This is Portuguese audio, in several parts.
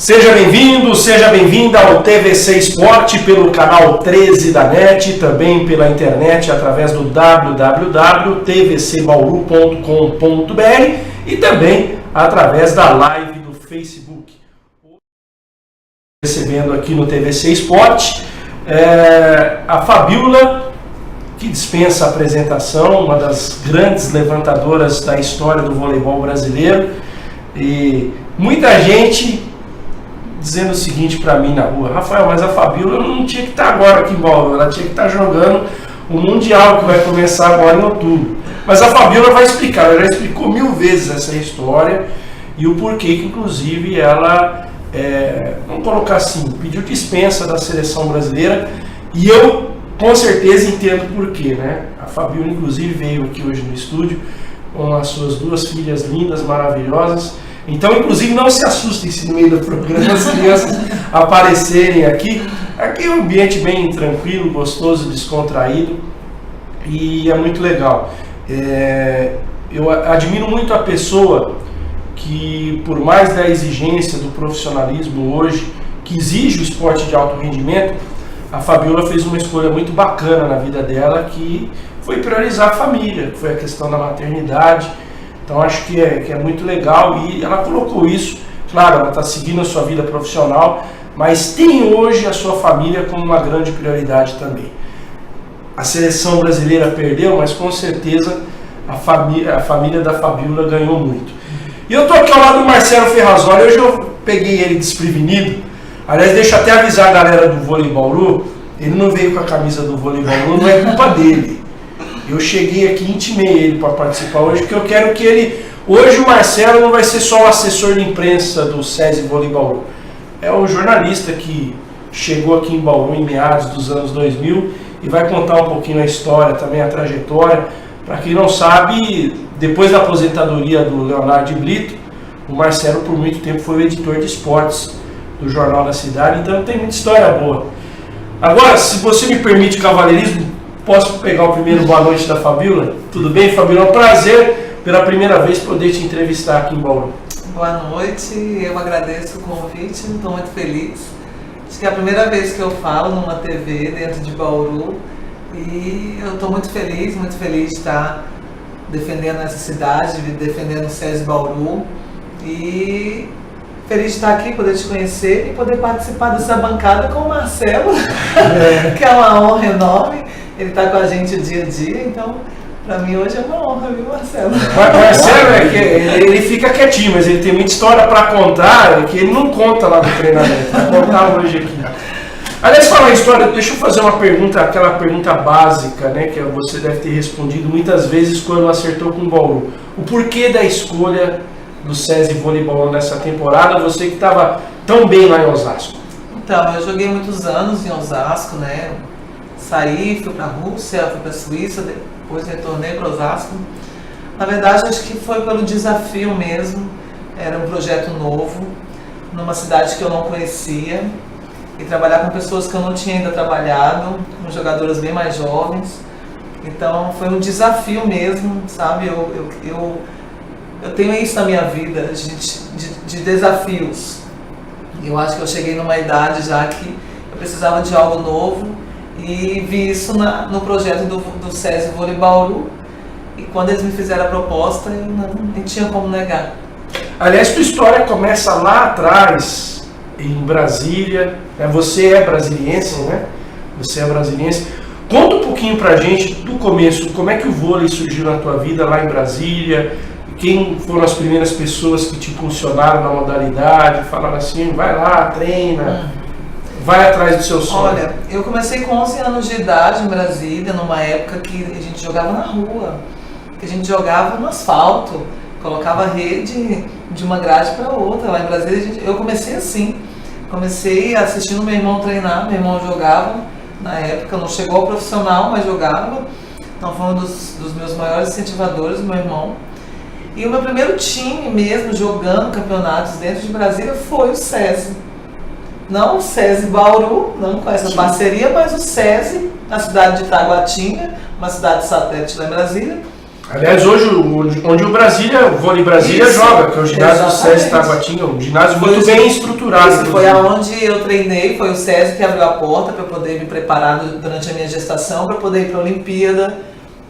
Seja bem-vindo, seja bem-vinda ao TVC Esporte pelo canal 13 da NET, também pela internet através do www.tvcbauru.com.br e também através da live do Facebook. Recebendo aqui no TVC Esporte a Fabiola, que dispensa a apresentação, uma das grandes levantadoras da história do voleibol brasileiro, e muita gente dizendo o seguinte para mim na rua: Rafael, mas a Fabiola não tinha que estar agora aqui em Bauru, ela tinha que estar jogando o Mundial que vai começar agora em outubro. Mas a Fabiola vai explicar, ela já explicou 1000 vezes essa história e o porquê que inclusive ela, vamos colocar assim, pediu dispensa da seleção brasileira, e eu com certeza entendo por quê, né? A Fabiola inclusive veio aqui hoje no estúdio com as suas 2 filhas lindas, maravilhosas. Então, inclusive, não se assustem se no meio do programa as crianças aparecerem aqui. Aqui é um ambiente bem tranquilo, gostoso, descontraído e é muito legal. Eu admiro muito a pessoa que, por mais da exigência do profissionalismo hoje, que exige o esporte de alto rendimento, a Fabiola fez uma escolha muito bacana na vida dela, que foi priorizar a família, que foi a questão da maternidade. Então acho que é muito legal e ela colocou isso. Claro, ela está seguindo a sua vida profissional, mas tem hoje a sua família como uma grande prioridade também. A seleção brasileira perdeu, mas com certeza a família da Fabiola ganhou muito. E eu estou aqui ao lado do Marcelo Ferrazoli. Hoje eu peguei ele desprevenido. Aliás, deixa eu até avisar a galera do Vôlei Bauru, ele não veio com a camisa do Vôlei Bauru, não é culpa dele. Eu cheguei aqui e intimei ele para participar hoje, porque eu quero que ele... Hoje o Marcelo não vai ser só o assessor de imprensa do SESI Vôlei Bauru. É o jornalista que chegou aqui em Bauru em meados dos anos 2000 e vai contar um pouquinho a história, também a trajetória. Para quem não sabe, depois da aposentadoria do Leonardo de Brito, o Marcelo por muito tempo foi o editor de esportes do Jornal da Cidade, então tem muita história boa. Agora, se você me permite cavalheirismo, posso pegar o primeiro boa noite da Fabiola? Tudo bem, Fabiola? É um prazer, pela primeira vez, poder te entrevistar aqui em Bauru. Boa noite, eu agradeço o convite, estou muito feliz. Acho que é a primeira vez que eu falo numa TV dentro de Bauru e eu estou muito feliz de estar defendendo essa cidade, defendendo o SESI Bauru e feliz de estar aqui, poder te conhecer e poder participar dessa bancada com o Marcelo, que é uma honra enorme. Ele está com a gente o dia a dia, então para mim hoje é uma honra, viu, Marcelo? O Marcelo ele fica quietinho, mas ele tem muita história para contar que ele não conta lá no treinamento. Vai contar hoje aqui. Aliás, falar em história, deixa eu fazer uma pergunta, aquela pergunta básica, né, que você deve ter respondido muitas vezes quando acertou com o Bauru. O porquê da escolha do SESI Voleibol nessa temporada, você que estava tão bem lá em Osasco? Então, eu joguei muitos anos em Osasco, né? Saí, fui para a Rússia, fui para a Suíça, depois retornei para Osasco. Na verdade, acho que foi pelo desafio mesmo. Era um projeto novo, numa cidade que eu não conhecia, e trabalhar com pessoas que eu não tinha ainda trabalhado, com jogadoras bem mais jovens. Então, foi um desafio mesmo, sabe? Eu tenho isso na minha vida, de desafios. Eu acho que eu cheguei numa idade já que eu precisava de algo novo e vi isso no projeto do SESI Vôlei Bauru. E quando eles me fizeram a proposta, eu nem tinha como negar. Aliás, tua história começa lá atrás, em Brasília. Você é brasiliense, né? Você é brasiliense. Conta um pouquinho pra gente do começo, como é que o vôlei surgiu na tua vida lá em Brasília. Quem foram as primeiras pessoas que te impulsionaram na modalidade, falaram assim, vai lá, treina, vai atrás do seu sonho? Olha, eu comecei com 11 anos de idade em Brasília, numa época que a gente jogava na rua, que a gente jogava no asfalto, colocava rede de uma grade para outra. Lá em Brasília eu comecei assim, comecei assistindo meu irmão treinar, meu irmão jogava, na época não chegou ao profissional, mas jogava, então foi um dos meus maiores incentivadores, meu irmão. E o meu primeiro time mesmo, jogando campeonatos dentro de Brasília, foi o SESI. Não o SESI Bauru, não com essa parceria, mas o SESI, na cidade de Taguatinga, uma cidade satélite lá em Brasília. Aliás, hoje, onde o Brasília, o Vôlei Brasília joga, que é o ginásio do SESI Taguatinga, um ginásio muito bem estruturado. Isso foi aonde eu treinei, foi o SESI que abriu a porta para eu poder me preparar durante a minha gestação, para poder ir para a Olimpíada.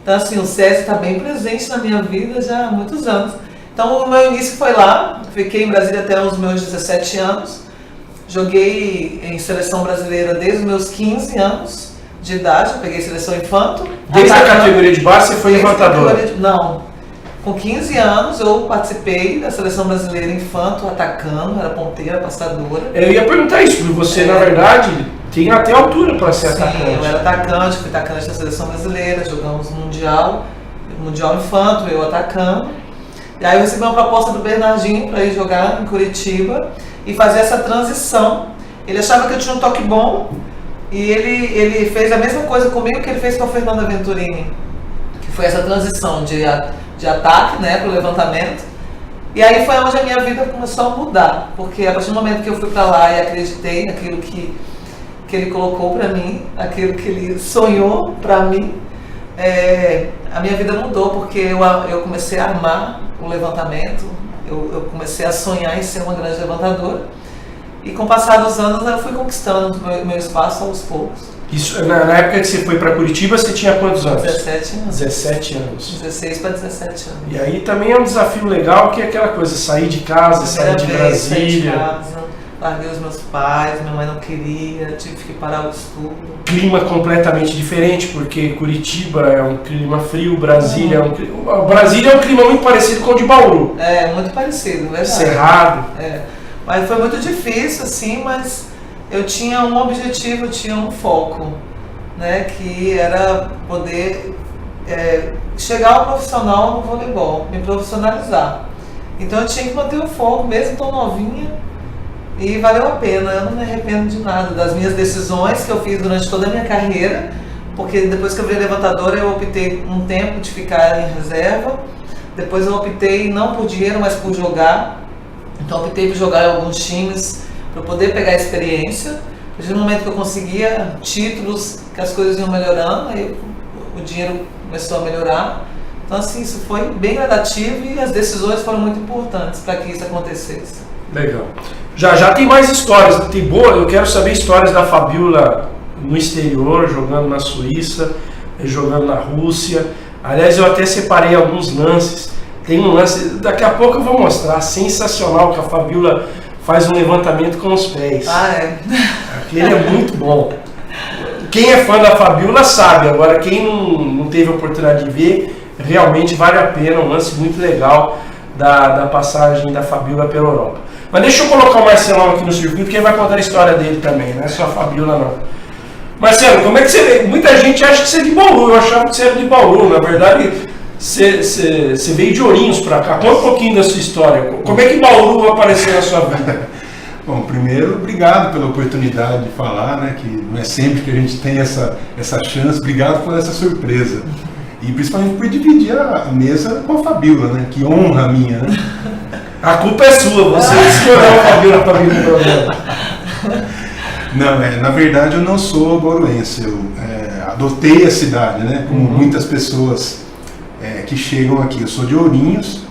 Então, assim, o SESI está bem presente na minha vida já há muitos anos. Então, o meu início foi lá, fiquei em Brasília até os meus 17 anos, joguei em seleção brasileira desde os meus 15 anos de idade, eu peguei seleção infanto. Desde a categoria de base você foi levantadora? Não. Com 15 anos eu participei da seleção brasileira infanto, atacando, era ponteira, passadora. Eu ia perguntar isso, porque você, na verdade, tem até altura para ser atacante. Sim, eu era atacante, fui atacante da seleção brasileira, jogamos no Mundial Infanto, eu atacando. E aí eu recebi uma proposta do Bernardinho para ir jogar em Curitiba e fazer essa transição. Ele achava que eu tinha um toque bom e ele fez a mesma coisa comigo que ele fez com a Fernanda Venturini, que foi essa transição de ataque, né, para o levantamento. E aí foi onde a minha vida começou a mudar, porque a partir do momento que eu fui para lá e acreditei naquilo que ele colocou para mim, aquilo que ele sonhou para mim, a minha vida mudou, porque eu comecei a amar o levantamento, eu comecei a sonhar em ser uma grande levantadora. E com o passar dos anos eu fui conquistando meu espaço aos poucos. Isso, na época que você foi para Curitiba, você tinha quantos anos? 17 anos. 17 anos. 16 para 17 anos. E aí também é um desafio legal, que é aquela coisa, sair de casa, sair de Brasília. Sair de casa, larguei os meus pais, minha mãe não queria, tive que parar o estudo. Clima completamente diferente, porque Curitiba é um clima frio, Brasília Brasília é um clima muito parecido com o de Bauru. É, muito parecido, verdade. Cerrado. Mas foi muito difícil, assim, mas eu tinha um objetivo, eu tinha um foco, né, que era poder chegar ao profissional no voleibol, me profissionalizar. Então eu tinha que manter o foco, mesmo tão novinha, e valeu a pena. Eu não me arrependo de nada das minhas decisões que eu fiz durante toda a minha carreira, porque depois que eu virei levantadora eu optei um tempo de ficar em reserva, depois eu optei não por dinheiro, mas por jogar. Então eu optei por jogar em alguns times para poder pegar experiência. A partir do momento que eu conseguia títulos, que as coisas iam melhorando, aí o dinheiro começou a melhorar. Então assim, isso foi bem gradativo e as decisões foram muito importantes para que isso acontecesse. Legal. Já tem mais histórias, tem boa. Eu quero saber histórias da Fabiola no exterior, jogando na Suíça, jogando na Rússia. Aliás, eu até separei alguns lances. Tem um lance, daqui a pouco eu vou mostrar, sensacional, que a Fabiola faz um levantamento com os pés. Aquele é muito bom. Quem é fã da Fabiola sabe, agora quem não teve a oportunidade de ver, realmente vale a pena, um lance muito legal da passagem da Fabiola pela Europa. Mas deixa eu colocar o Marcelão aqui no circuito, porque ele vai contar a história dele também, não é só a Fabiola não. Marcelo, como é que você veio? Muita gente acha que você é de Bauru, eu achava que você era de Bauru, na verdade você veio de Ourinhos para cá. Conta um pouquinho da sua história, como é que Bauru apareceu na sua vida? Bom, primeiro, obrigado pela oportunidade de falar, né, que não é sempre que a gente tem essa chance, obrigado por essa surpresa. E principalmente por dividir a mesa com a Fabiola, né, que honra a minha, né? A culpa é sua, você escolheu a Fabiola para vir no programa. Não, na verdade eu não sou bauruense, eu adotei a cidade, né, como muitas pessoas que chegam aqui. Eu sou de Ourinhos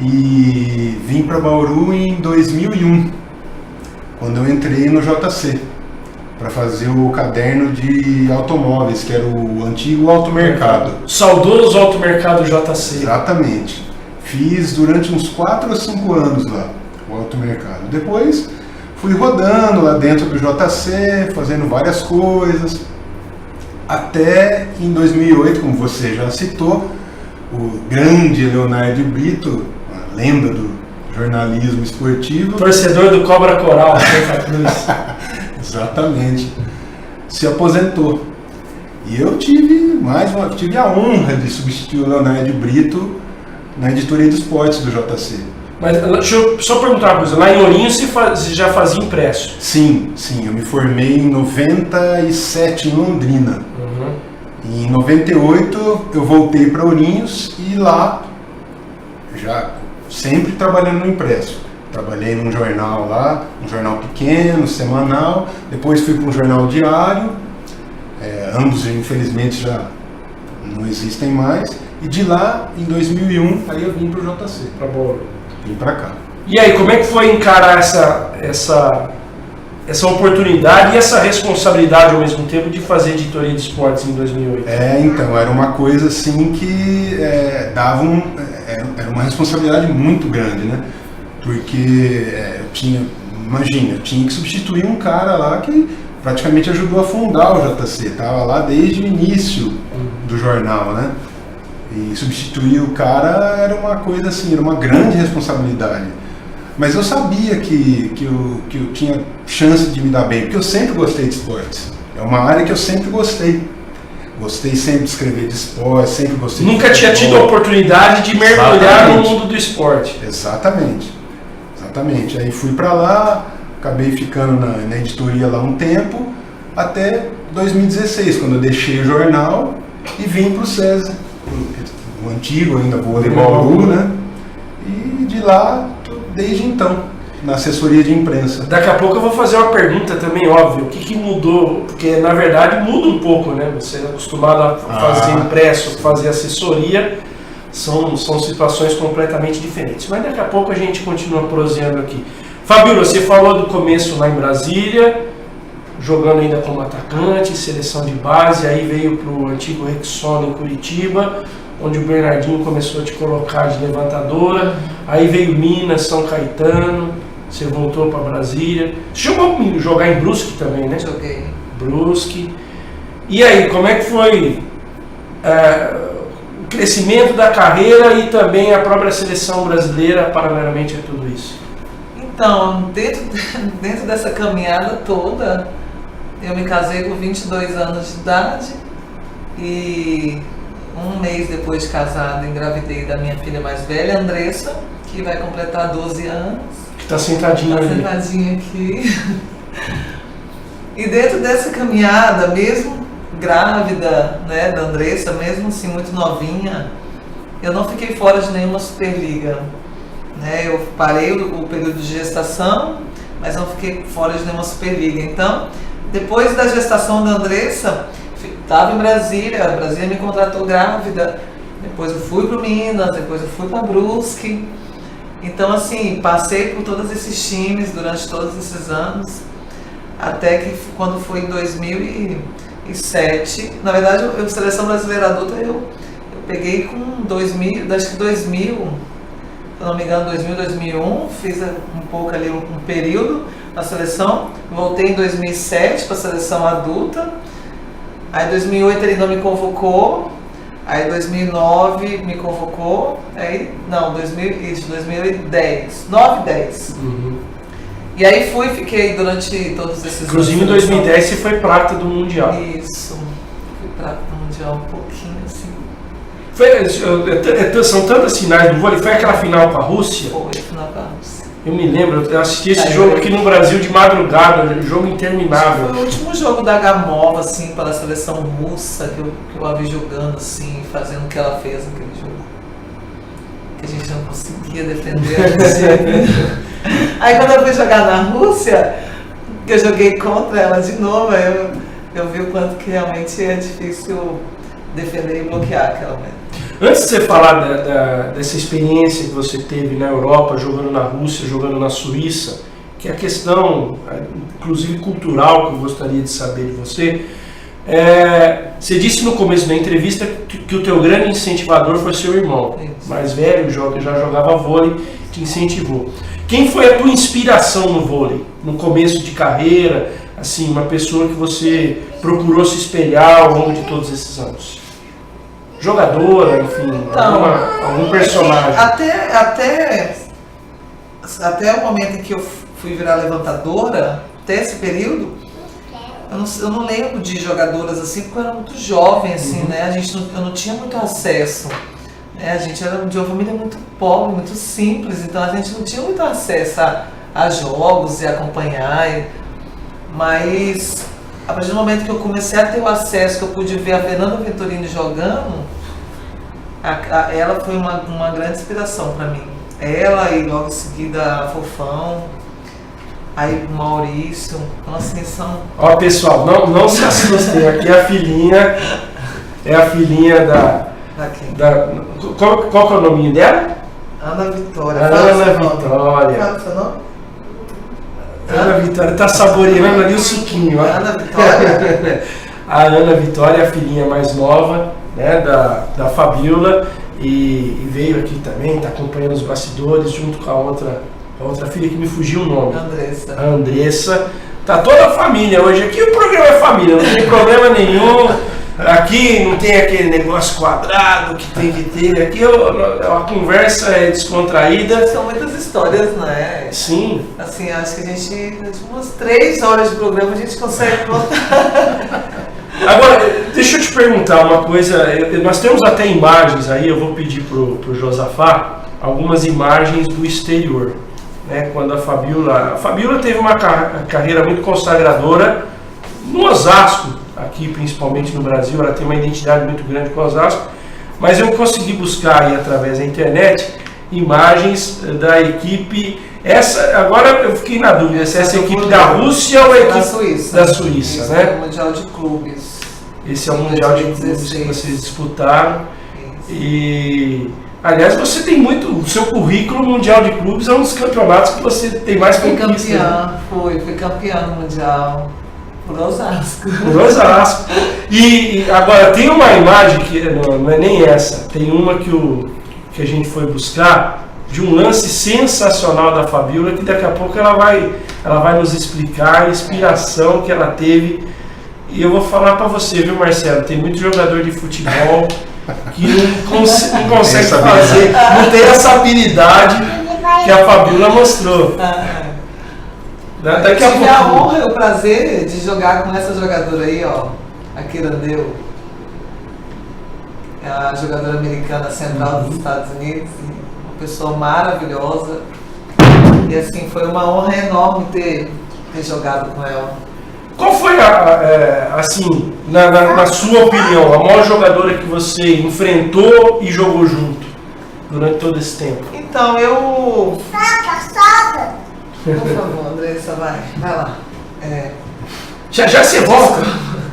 e vim para Bauru em 2001, quando eu entrei no JC, para fazer o caderno de automóveis, que era o antigo automercado. Saudoso automercado JC. Exatamente. Fiz durante uns 4 ou 5 anos lá, o automercado. Depois fui rodando lá dentro do JC, fazendo várias coisas, até em 2008, como você já citou, o grande Leonardo Brito, a lenda do jornalismo esportivo. Torcedor do Cobra Coral, Santa Cruz. Exatamente. Se aposentou. E eu tive a honra de substituir o Leonardo Brito na editoria de esportes do JC. Mas deixa eu só perguntar uma coisa, lá em Ourinhos você já fazia impresso? Sim, eu me formei em 97 em Londrina. Em 98 eu voltei para Ourinhos e lá, já sempre trabalhando no impresso. Trabalhei num jornal lá, um jornal pequeno, semanal, depois fui para um jornal diário, ambos infelizmente já não existem mais. E de lá, em 2001, aí eu vim para o JC. Pra Bauru. Vim para cá. E aí, como é que foi encarar essa oportunidade e essa responsabilidade ao mesmo tempo de fazer editoria de esportes em 2008? Então, era uma coisa assim que dava era uma responsabilidade muito grande, né? Porque eu tinha que substituir um cara lá que praticamente ajudou a fundar o JC, estava lá desde o início do jornal, né? E substituir o cara era uma coisa assim, era uma grande responsabilidade. Mas eu sabia que eu tinha chance de me dar bem, porque eu sempre gostei de esportes. É uma área que eu sempre gostei. Gostei sempre de escrever de esporte, sempre gostei Nunca tinha tido a oportunidade de mergulhar no mundo do esporte. Exatamente. Aí fui para lá, acabei ficando na editoria lá um tempo, até 2016, quando eu deixei o jornal e vim para o César, o antigo ainda Voleibol Bauru, né? E de lá, desde então, na assessoria de imprensa. Daqui a pouco eu vou fazer uma pergunta também, óbvio. O que mudou? Porque, na verdade, muda um pouco, né? Você é acostumado a fazer impresso, fazer assessoria, são situações completamente diferentes. Mas daqui a pouco a gente continua proseando aqui. Fabíola, você falou do começo lá em Brasília, jogando ainda como atacante, seleção de base, aí veio para o antigo Rexona em Curitiba, onde o Bernardinho começou a te colocar de levantadora, aí veio Minas, São Caetano, você voltou para Brasília. Você chegou a jogar em Brusque também, né? Joguei. Brusque. E aí, como é que foi o crescimento da carreira e também a própria seleção brasileira, paralelamente a tudo isso? Então, dentro dessa caminhada toda, eu me casei com 22 anos de idade e um mês depois de casada, engravidei da minha filha mais velha, Andressa, que vai completar 12 anos. Que está sentadinha ali. Sentadinha aqui. E dentro dessa caminhada, mesmo grávida, né, da Andressa, mesmo assim muito novinha, eu não fiquei fora de nenhuma Superliga. Né? Eu parei o período de gestação, mas não fiquei fora de nenhuma Superliga. Então, depois da gestação da Andressa, estava em Brasília, a Brasília me contratou grávida, depois eu fui para o Minas, depois eu fui para Brusque. Então, assim, passei por todos esses times durante todos esses anos, até que quando foi em 2007, na verdade, a Seleção Brasileira Adulta eu peguei com 2000, acho que 2000, se eu não me engano, 2000, 2001, fiz um pouco ali um período na seleção, voltei em 2007 para a Seleção Adulta, aí em 2008 ele não me convocou, aí em 2009 me convocou, aí, não, 2010, 9 e 10. E aí fiquei durante todos esses anos. Inclusive em 2010 você foi prata do Mundial. Isso, fui prata do Mundial um pouquinho assim. São tantas finais do vôlei, foi aquela final com a Rússia? Foi, final com a Rússia. Eu me lembro, eu assisti esse jogo aqui no Brasil de madrugada, um jogo interminável. Foi o último jogo da Gamova, assim, pela seleção russa, que eu a vi jogando, assim, fazendo o que ela fez naquele jogo. Que a gente não conseguia defender a Rússia. Aí quando eu fui jogar na Rússia, que eu joguei contra ela de novo, eu vi o quanto que realmente é difícil defender e bloquear aquela mulher. Antes de você falar dessa experiência que você teve na Europa, jogando na Rússia, jogando na Suíça, que é a questão, inclusive cultural, que eu gostaria de saber de você, você disse no começo da entrevista que o teu grande incentivador foi seu irmão, mais velho, já jogava vôlei, te incentivou. Quem foi a tua inspiração no vôlei, no começo de carreira, assim, uma pessoa que você procurou se espelhar ao longo de todos esses anos? Jogadora, enfim, então, algum personagem. Até o momento em que eu fui virar levantadora, até esse período, eu não lembro de jogadoras assim, porque eu era muito jovem, assim, né? Eu não tinha muito acesso. Né? A gente era de uma família muito pobre, muito simples, então a gente não tinha muito acesso a jogos e acompanhar. Mas a partir do momento que eu comecei a ter o acesso, que eu pude ver a Fernanda Venturini jogando, ela foi uma grande inspiração para mim. Ela e logo em seguida a Fofão, aí o Maurício, então assim são... Ó pessoal, não se assustem, aqui a filhinha é a filhinha qual que é o nome dela? Ana Vitória. Ana Vitória. Fala o seu nome? Ana Vitória tá saboreando ali o suquinho. Ó. Ana Vitória. A Ana Vitória é a filhinha mais nova, né, da Fabiola, e veio aqui também, está acompanhando os bastidores junto com a outra filha que me fugiu o nome. Andressa. A Andressa. Tá toda a família hoje aqui, o programa é família, não tem problema nenhum. Aqui não tem aquele negócio quadrado que tem que ter. Aqui a conversa é descontraída. São muitas histórias, né? Sim. Assim, acho que a gente, umas 3 horas de programa, a gente consegue contar. Agora, deixa eu te perguntar uma coisa. Nós temos até imagens aí, eu vou pedir pro Josafá algumas imagens do exterior. Né? Quando a Fabiola teve uma carreira muito consagradora no Osasco, aqui principalmente no Brasil, ela tem uma identidade muito grande com o Osasco, mas eu consegui buscar aí através da internet imagens da equipe. Agora eu fiquei na dúvida se essa equipe da Rússia ou a equipe da Suíça, Isso, né? é o Mundial de Clubes. Esse é o Mundial de Clubes que vocês disputaram. Isso. E aliás, você tem muito, o seu currículo Mundial de Clubes é um dos campeonatos que você tem mais conquistas. Fui campeã no Mundial por Osasco. Por Osasco. E agora tem uma imagem que não é nem essa, tem uma que a gente foi buscar de um lance sensacional da Fabiola, que daqui a pouco ela vai nos explicar a inspiração que ela teve. E eu vou falar para você, viu, Marcelo? Tem muito jogador de futebol que não consegue fazer, não tem essa habilidade que a Fabiola mostrou. Daqui a pouco. Eu tive a honra e o prazer de jogar com essa jogadora aí, ó, a Quirandeu. É a jogadora americana central dos Estados Unidos, uma pessoa maravilhosa. E assim, foi uma honra enorme ter jogado com ela. Qual foi, assim, na sua opinião, a maior jogadora que você enfrentou e jogou junto durante todo esse tempo? Então, eu... Solta! Por favor, Andressa, vai lá. Já você volta?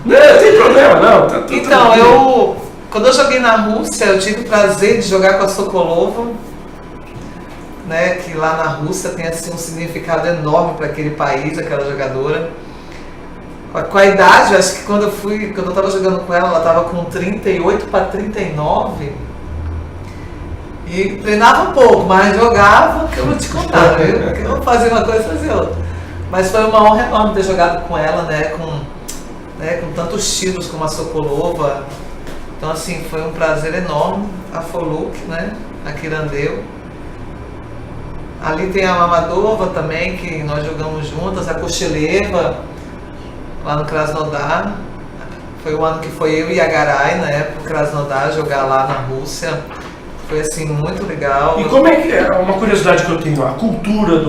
Não tem problema, não. Tá tudo então, tranquilo. Quando eu joguei na Rússia, eu tive o prazer de jogar com a Sokolova, né, que lá na Rússia tem assim, um significado enorme para aquele país, aquela jogadora. Com a idade, eu acho que quando eu estava jogando com ela estava com 38 para 39. E treinava um pouco, mas jogava, que eu vou te contar, viu? Porque eu fazia uma coisa e fazia outra. Mas foi uma honra enorme ter jogado com ela, né, com tantos títulos como a Sokolova. Então, assim, foi um prazer enorme. A Foluk, né, a Quirandeu. Ali tem a Mamadova também, que nós jogamos juntas, a Kocheleva, lá no Krasnodar. Foi o ano que foi eu e a Garay, né, pro Krasnodar jogar lá na Rússia. Foi assim, muito legal. E como é que é? Uma curiosidade que eu tenho, a cultura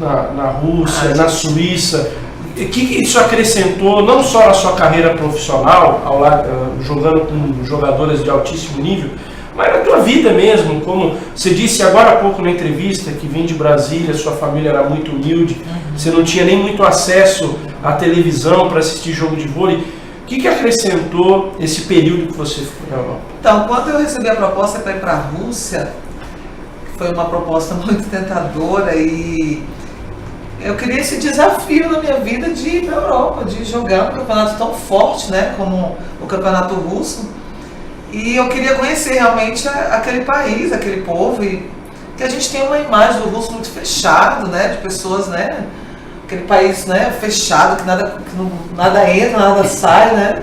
na Rússia, na Suíça, o que isso acrescentou não só na sua carreira profissional, jogando com jogadoras de altíssimo nível, mas na tua vida mesmo, como você disse agora há pouco na entrevista, que vem de Brasília, sua família era muito humilde, você não tinha nem muito acesso à televisão para assistir jogo de vôlei. O que acrescentou esse período que você ficou na Europa? Então, quando eu recebi a proposta para ir para a Rússia, foi uma proposta muito tentadora e eu queria esse desafio na minha vida de ir para a Europa, de jogar um campeonato tão forte, né, como o campeonato russo. E eu queria conhecer realmente aquele país, aquele povo, e que a gente tem uma imagem do russo muito fechado, né, de pessoas, né, aquele país, né, fechado, que nada entra, nada sai, né.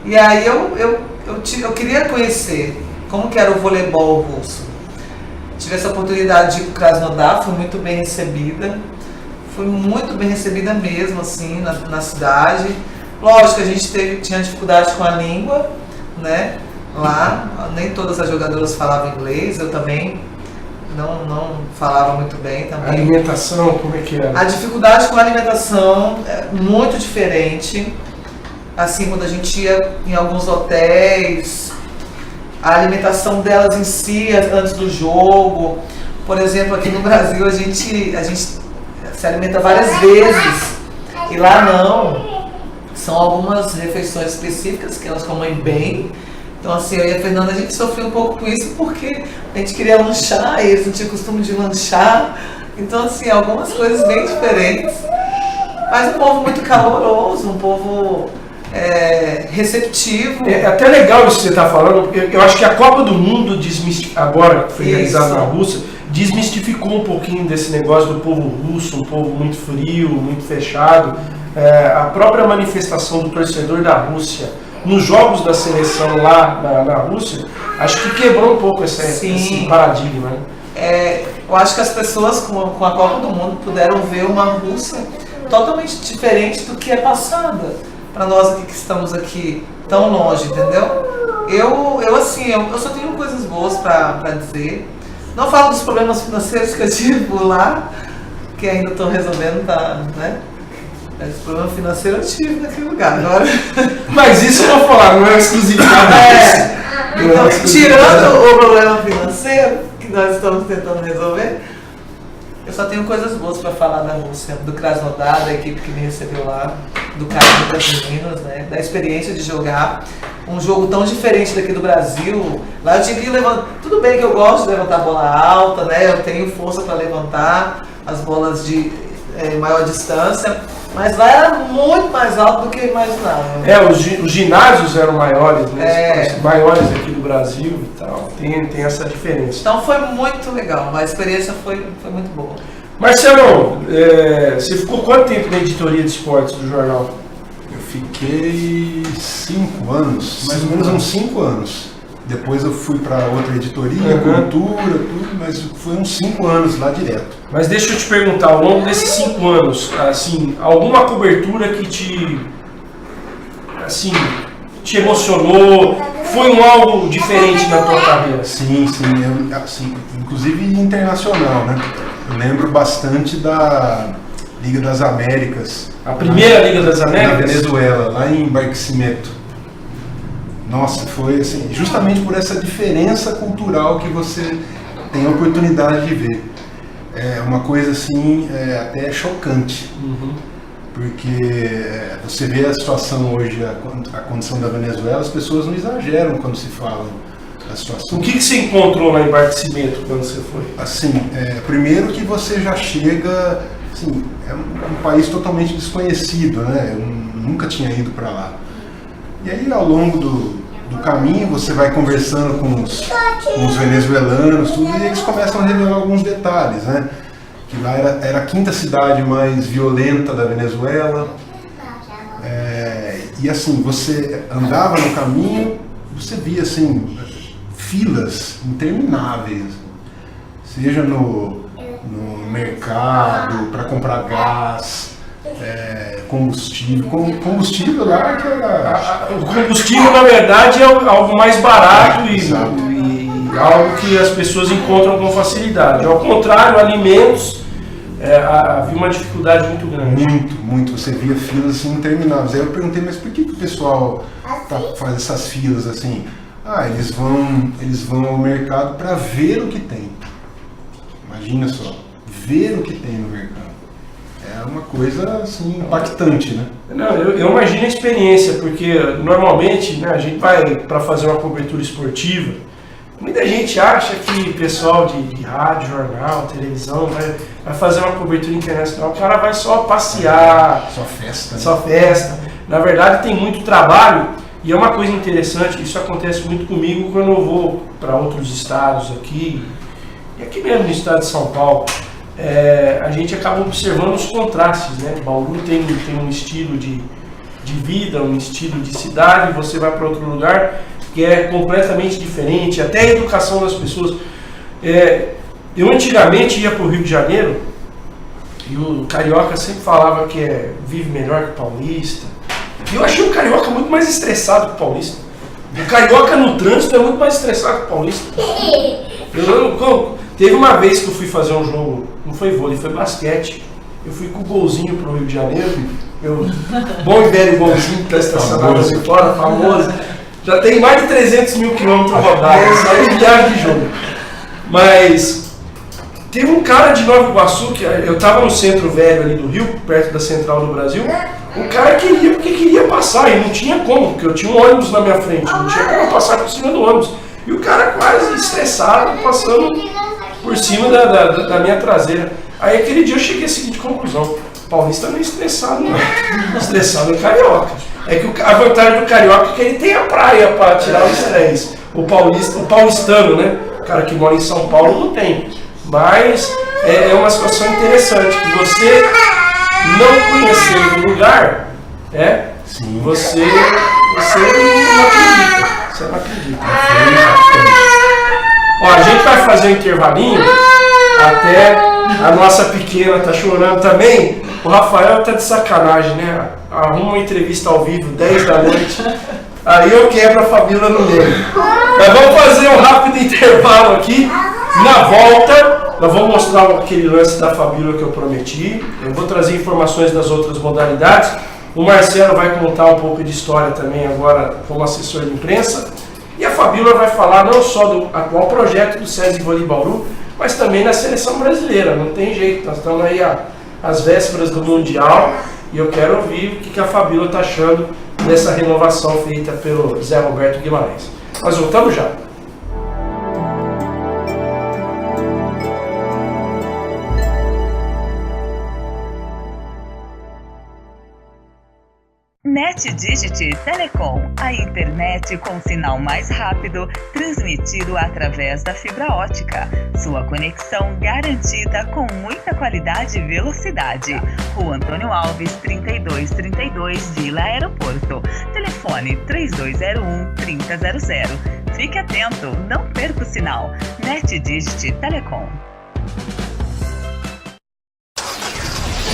E aí eu queria conhecer como que era o voleibol russo. Tive essa oportunidade de ir para o Krasnodar, fui muito bem recebida. Fui muito bem recebida mesmo, assim, na cidade. Lógico, a gente tinha dificuldade com a língua, né, lá. Nem todas as jogadoras falavam inglês, eu também não falava muito bem também. A alimentação, como é que era? A dificuldade com a alimentação é muito diferente. Assim, quando a gente ia em alguns hotéis, a alimentação delas em si, antes do jogo. Por exemplo, aqui no Brasil a gente se alimenta várias vezes. E lá não. São algumas refeições específicas que elas comem bem, Então assim, eu e a Fernanda, a gente sofreu um pouco com isso porque a gente queria lanchar e eles não tinham costume de lanchar. Então assim, algumas coisas bem diferentes. Mas um povo muito caloroso, um povo receptivo. É até legal isso que você está falando, porque eu acho que a Copa do Mundo, agora que foi realizada na Rússia, desmistificou um pouquinho desse negócio do povo russo, um povo muito frio, muito fechado. A própria manifestação do torcedor da Rússia nos jogos da seleção lá na Rússia, acho que quebrou um pouco esse paradigma. Né? Eu acho que as pessoas com a Copa do Mundo puderam ver uma Rússia totalmente diferente do que é passada para nós aqui que estamos aqui tão longe, entendeu? Eu só tenho coisas boas para dizer. Não falo dos problemas financeiros que eu tive por lá, que ainda estou resolvendo, né? Esse problema financeiro eu tive naquele lugar. Agora... Mas isso eu vou falar, não é exclusividade. Então, tirando o problema financeiro que nós estamos tentando resolver, eu só tenho coisas boas para falar da Rússia, do Krasnodar, da equipe que me recebeu lá, do carinho das meninas, né? Da experiência de jogar um jogo tão diferente daqui do Brasil. Lá eu tinha que levantar. Tudo bem que eu gosto de levantar a bola alta, né? Eu tenho força para levantar as bolas de maior distância, mas lá era muito mais alto do que eu imaginava. Os ginásios eram maiores, né? Os maiores aqui do Brasil e tal. Tem essa diferença. Então foi muito legal, a experiência foi muito boa. Marcelo, você ficou quanto tempo na editoria de esportes do jornal? Eu fiquei 5 anos, mais ou menos uns 5 anos. Depois eu fui para outra editoria, cultura, tudo, mas foi uns 5 anos lá direto. Mas deixa eu te perguntar, ao longo desses 5 anos, assim, alguma cobertura que te emocionou, foi algo diferente na tua carreira? Sim, inclusive internacional, né? Eu lembro bastante da Liga das Américas. A primeira Liga das Américas? Na Venezuela, lá em Barquisimeto. Nossa, foi assim, justamente por essa diferença cultural que você tem a oportunidade de ver. É uma coisa assim, até chocante. Porque você vê a situação hoje, a condição da Venezuela, as pessoas não exageram quando se fala da situação. O que você encontrou lá em Barquisimeto quando você foi? Assim, primeiro que você já chega, assim, é um país totalmente desconhecido, né? Eu nunca tinha ido para lá. E aí, ao longo do caminho, você vai conversando com os venezuelanos, tudo, e eles começam a revelar alguns detalhes, né? Que lá era a 5ª cidade mais violenta da Venezuela. E assim, você andava no caminho, você via assim, filas intermináveis, seja no mercado, para comprar gás, combustível. Combustível lá que era... O combustível, na verdade, é algo mais barato e algo que as pessoas encontram com facilidade. Ao contrário, alimentos, havia uma dificuldade muito grande. Muito. Você via filas assim, intermináveis. Aí eu perguntei, mas por que o pessoal faz essas filas assim? Eles vão ao mercado para ver o que tem. Imagina só, ver o que tem no mercado. É uma coisa assim, impactante, né? Não, eu imagino a experiência, porque normalmente, né, a gente vai para fazer uma cobertura esportiva, muita gente acha que o pessoal de rádio, jornal, televisão vai fazer uma cobertura internacional, o cara vai só passear, só festa. Só festa. Na verdade tem muito trabalho, e é uma coisa interessante, isso acontece muito comigo quando eu vou para outros estados aqui, e aqui mesmo no estado de São Paulo. A gente acaba observando os contrastes, né? Bauru tem um estilo de vida, um estilo de cidade, você vai para outro lugar que é completamente diferente, até a educação das pessoas. Eu antigamente ia para o Rio de Janeiro e o carioca sempre falava que vive melhor que o paulista. E eu achei o carioca muito mais estressado que o paulista. O carioca no trânsito é muito mais estressado que o paulista. Teve uma vez que eu fui fazer um jogo, não foi vôlei, foi basquete. Eu fui com o golzinho pro Rio de Janeiro, bom e velho golzinho que está estacionado assim fora, famoso. Já tem mais de 300 mil quilômetros rodados, só em viagem de jogo. Mas Teve um cara de Nova Iguaçu, que eu estava no centro velho ali do Rio, perto da Central do Brasil, o cara queria, porque queria passar, e não tinha como, porque eu tinha um ônibus na minha frente, não tinha como passar por cima do ônibus. E o cara quase estressado, passando por cima da minha traseira. Aí aquele dia eu cheguei à seguinte conclusão: paulista não é estressado, não. Estressado é carioca. É que a vantagem do carioca é que ele tem a praia para tirar o estresse. O paulistano, né? O cara que mora em São Paulo não tem. Mas é uma situação interessante, que você não conhecendo o lugar, você não acredita. Você não acredita. Ó, a gente vai fazer um intervalinho, até a nossa pequena tá chorando também. O Rafael tá de sacanagem, né? Arruma uma entrevista ao vivo, 10 da noite. Aí eu quebro a Fabíola no meio. Nós vamos fazer um rápido intervalo aqui. Na volta, nós vamos mostrar aquele lance da Fabíola que eu prometi. Eu vou trazer informações das outras modalidades. O Marcelo vai contar um pouco de história também agora como assessor de imprensa. E a Fabíola vai falar não só do atual projeto do SESI Vôlei Bauru, mas também na seleção brasileira. Não tem jeito, nós estamos aí às vésperas do Mundial e eu quero ouvir o que a Fabíola está achando dessa renovação feita pelo Zé Roberto Guimarães. Nós voltamos já. NetDigit Telecom, a internet com sinal mais rápido, transmitido através da fibra ótica. Sua conexão garantida com muita qualidade e velocidade. Rua Antônio Alves, 3232, Vila Aeroporto. Telefone 3201-3000. Fique atento, não perca o sinal. NetDigit Telecom.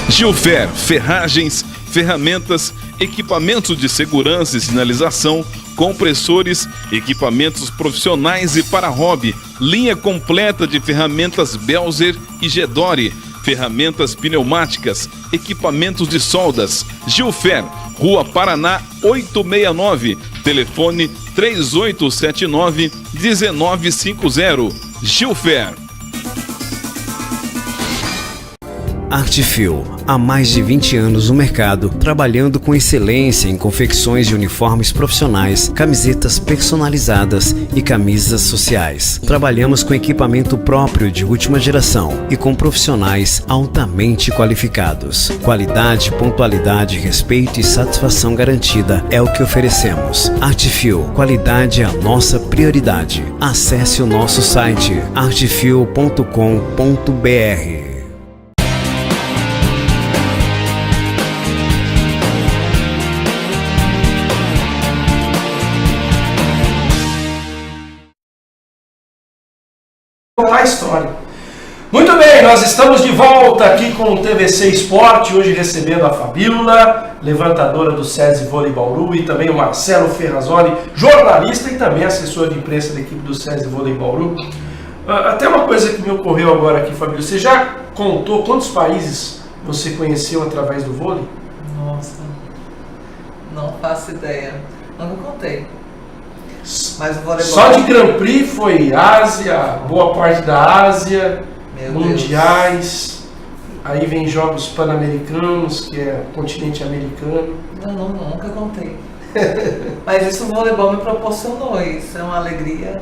Gilfer, ferragens, ferramentas, equipamentos de segurança e sinalização, compressores, equipamentos profissionais e para hobby, linha completa de ferramentas Belzer e Gedore, ferramentas pneumáticas, equipamentos de soldas. Gilfer, Rua Paraná 869, telefone 3879-1950. Gilfer. Artfil, há mais de 20 anos no mercado, trabalhando com excelência em confecções de uniformes profissionais, camisetas personalizadas e camisas sociais. Trabalhamos com equipamento próprio de última geração e com profissionais altamente qualificados. Qualidade, pontualidade, respeito e satisfação garantida é o que oferecemos. Artfil, qualidade é a nossa prioridade. Acesse o nosso site artfil.com.br. Contar a história. Muito bem, nós estamos de volta aqui com o TVC Esporte, hoje recebendo a Fabíola, levantadora do SESI Vôlei Bauru, e também o Marcelo Ferrazoli, jornalista e também assessor de imprensa da equipe do SESI Vôlei Bauru. Até uma coisa que me ocorreu agora aqui, Fabíola, você já contou quantos países você conheceu através do vôlei? Nossa, não faço ideia, não contei. Mas o voleibol... Só de Grand Prix foi Ásia, boa parte da Ásia, mundiais, aí vem jogos pan-americanos, que é continente americano. Não, nunca contei. Mas isso o voleibol me proporcionou, isso é uma alegria.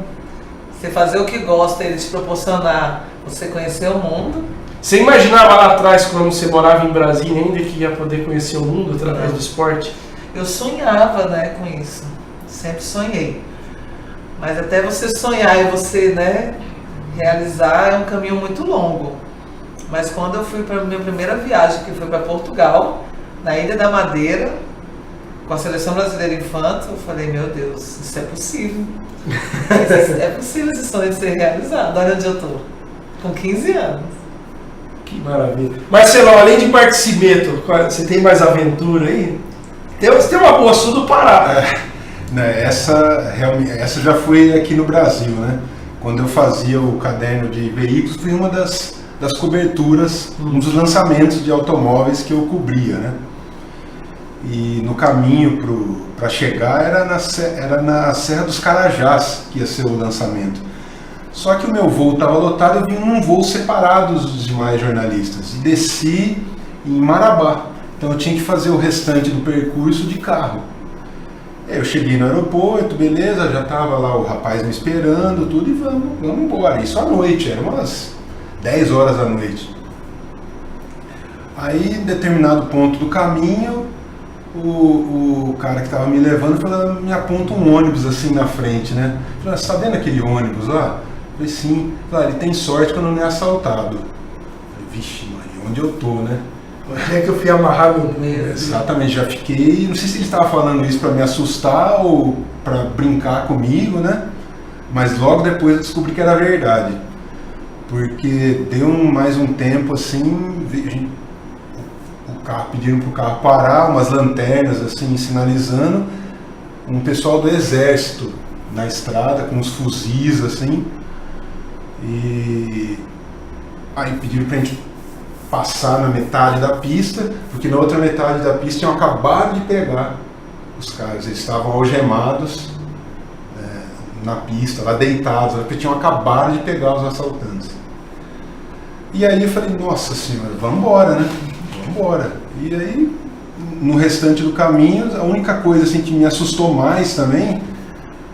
Você fazer o que gosta, ele te proporcionar, você conhecer o mundo. Você imaginava lá atrás, quando você morava em Brasília, ainda que ia poder conhecer o mundo através do esporte? Eu sonhava, né, com isso, sempre sonhei. Mas até você sonhar e você, né, realizar é um caminho muito longo. Mas quando eu fui para a minha primeira viagem, que foi para Portugal, na Ilha da Madeira, com a Seleção Brasileira Infanto, eu falei, meu Deus, isso é possível. É possível esse sonho de ser realizado. Olha onde eu estou, com 15 anos. Que maravilha. Marcelo, além de Barquisimeto, você tem mais aventura aí? Você tem uma boa sul do Pará. Essa já foi aqui no Brasil, né? Quando eu fazia o caderno de veículos, foi uma das coberturas, um dos lançamentos de automóveis que eu cobria, né? E no caminho para chegar era na Serra dos Carajás que ia ser o lançamento. Só que o meu voo estava lotado, eu vim num voo separado dos demais jornalistas e desci em Marabá. Então eu tinha que fazer o restante do percurso de carro. Eu cheguei no aeroporto, beleza, já estava lá o rapaz me esperando, tudo, e vamos embora. Isso à noite, era umas 10 horas da noite. Aí, em determinado ponto do caminho, o cara que estava me levando falou, me aponta um ônibus assim na frente, né? Falei, você está vendo aquele ônibus lá? Eu falei, sim. Falei, ele tem sorte quando não é assaltado. Eu falei, vixe, Maria, onde eu tô, né? É que eu fui amarrar meu medo. Exatamente, já fiquei, não sei se ele estava falando isso para me assustar ou para brincar comigo, né? Mas logo depois eu descobri que era verdade. Porque deu mais um tempo assim, pediram para o carro parar, umas lanternas assim, sinalizando, um pessoal do exército na estrada, com uns fuzis assim, e aí pediram para a gente passar na metade da pista, porque na outra metade da pista tinham acabado de pegar os caras, eles estavam algemados na pista, lá deitados, porque tinham acabado de pegar os assaltantes. E aí eu falei, nossa senhora, vamos embora, né? Vamos embora. E aí, no restante do caminho, a única coisa assim, que me assustou mais também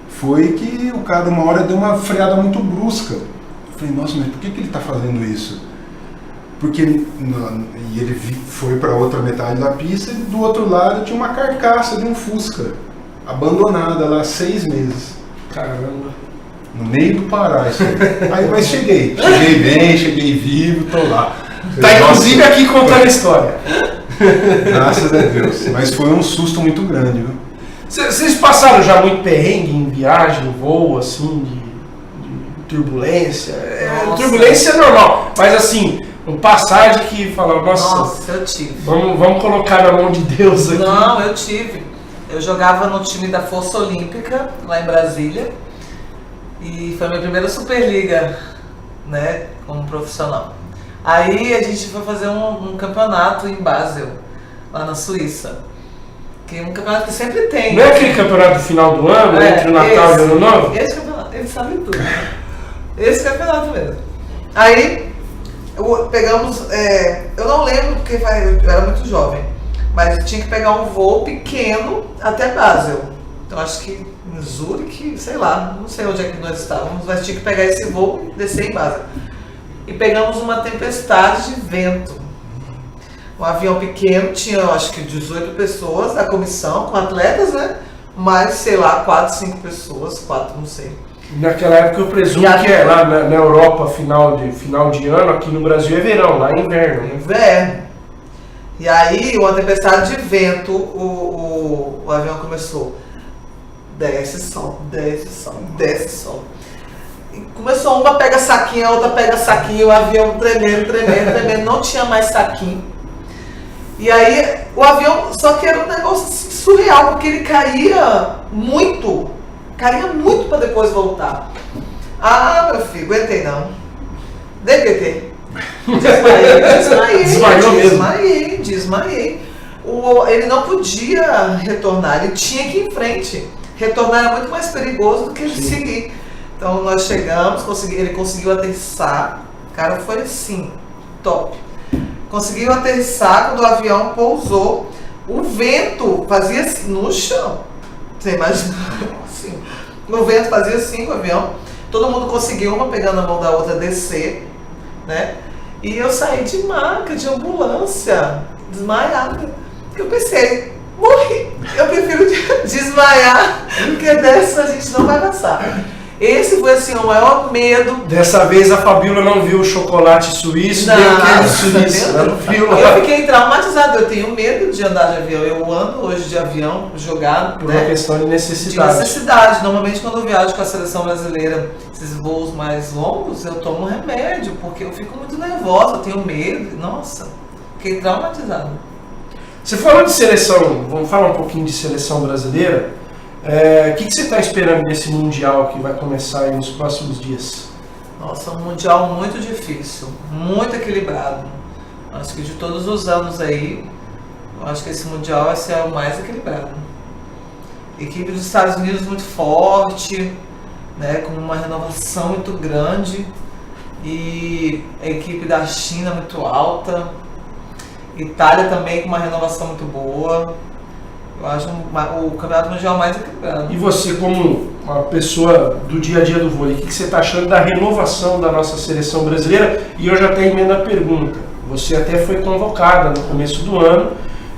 foi que o cara, uma hora, deu uma freada muito brusca. Eu falei, nossa, mas por que ele está fazendo isso? Porque ele foi para a outra metade da pista e do outro lado tinha uma carcaça de um Fusca, abandonada lá há 6 meses. Caramba. No meio do Pará, isso aí. Mas cheguei bem, cheguei vivo, tô lá. Tá inclusive aqui contando a história. Graças a Deus. Mas foi um susto muito grande, viu? Vocês passaram já muito perrengue em viagem, voo, assim, de turbulência? Turbulência é normal, mas assim, uma passagem que fala, Nossa, eu tive. Vamos colocar na mão de Deus aqui. Não, eu tive. Eu jogava no time da Força Olímpica, lá em Brasília. E foi a minha primeira Superliga, né, como profissional. Aí a gente foi fazer um campeonato em Basel, lá na Suíça. Que é um campeonato que sempre tem. Não é aquele campeonato do final do ano, entre o Natal e o Ano Novo? Esse campeonato, eles sabem tudo. Esse campeonato mesmo. Aí, pegamos, eu não lembro porque eu era muito jovem, mas tinha que pegar um voo pequeno até Basel. Então acho que em Zurique, sei lá, não sei onde é que nós estávamos, mas tinha que pegar esse voo e descer em Basel. E pegamos uma tempestade de vento. Um avião pequeno, tinha acho que 18 pessoas da comissão, com atletas, né? Mas, sei lá, 4, 5 pessoas, 4, não sei. Naquela época eu presumo que é lá na Europa, final de ano, aqui no Brasil é verão, lá é inverno. Inverno. E aí, uma tempestade de vento, o avião começou. Desce, sobe, desce, sobe, desce, sobe. E começou uma pega saquinho, a outra pega saquinho, o avião tremendo, não tinha mais saquinho. E aí o avião, só que era um negócio assim, surreal, porque ele caía muito para depois voltar. Ah, meu filho, aguentei não. DPT. Desmaiei. Ele não podia retornar, ele tinha que ir em frente. Retornar era muito mais perigoso do que ele seguir. Então nós chegamos, ele conseguiu aterrissar. O cara foi assim, top. Conseguiu aterrissar, quando o avião pousou, o vento fazia assim no chão. Você imagina? Assim. O vento fazia assim com o avião. Todo mundo conseguiu, uma pegando a mão da outra, descer, né? E eu saí de maca, de ambulância, desmaiada. Eu pensei, morri. Eu prefiro desmaiar, porque dessa a gente não vai passar. Esse foi assim o maior medo. Dessa vez a Fabíola não viu o chocolate suíço, nem aquele suíço. Eu fiquei traumatizada, eu tenho medo de andar de avião. Eu ando hoje de avião, jogado. Por uma questão de necessidade. De necessidade. Normalmente quando eu viajo com a seleção brasileira, esses voos mais longos, eu tomo remédio, porque eu fico muito nervosa, eu tenho medo. Nossa, fiquei traumatizada. Você falou de seleção, vamos falar um pouquinho de seleção brasileira. O que você está esperando desse Mundial que vai começar aí nos próximos dias? Nossa, um Mundial muito difícil, muito equilibrado. Acho que de todos os anos aí, eu acho que esse Mundial vai ser o mais equilibrado. Equipe dos Estados Unidos muito forte, né, com uma renovação muito grande, e a equipe da China muito alta, Itália também com uma renovação muito boa. Eu acho o Campeonato Mundial mais equilibrado. E você, como uma pessoa do dia a dia do vôlei, o que você está achando da renovação da nossa seleção brasileira? E eu já até emendo a pergunta. Você até foi convocada no começo do ano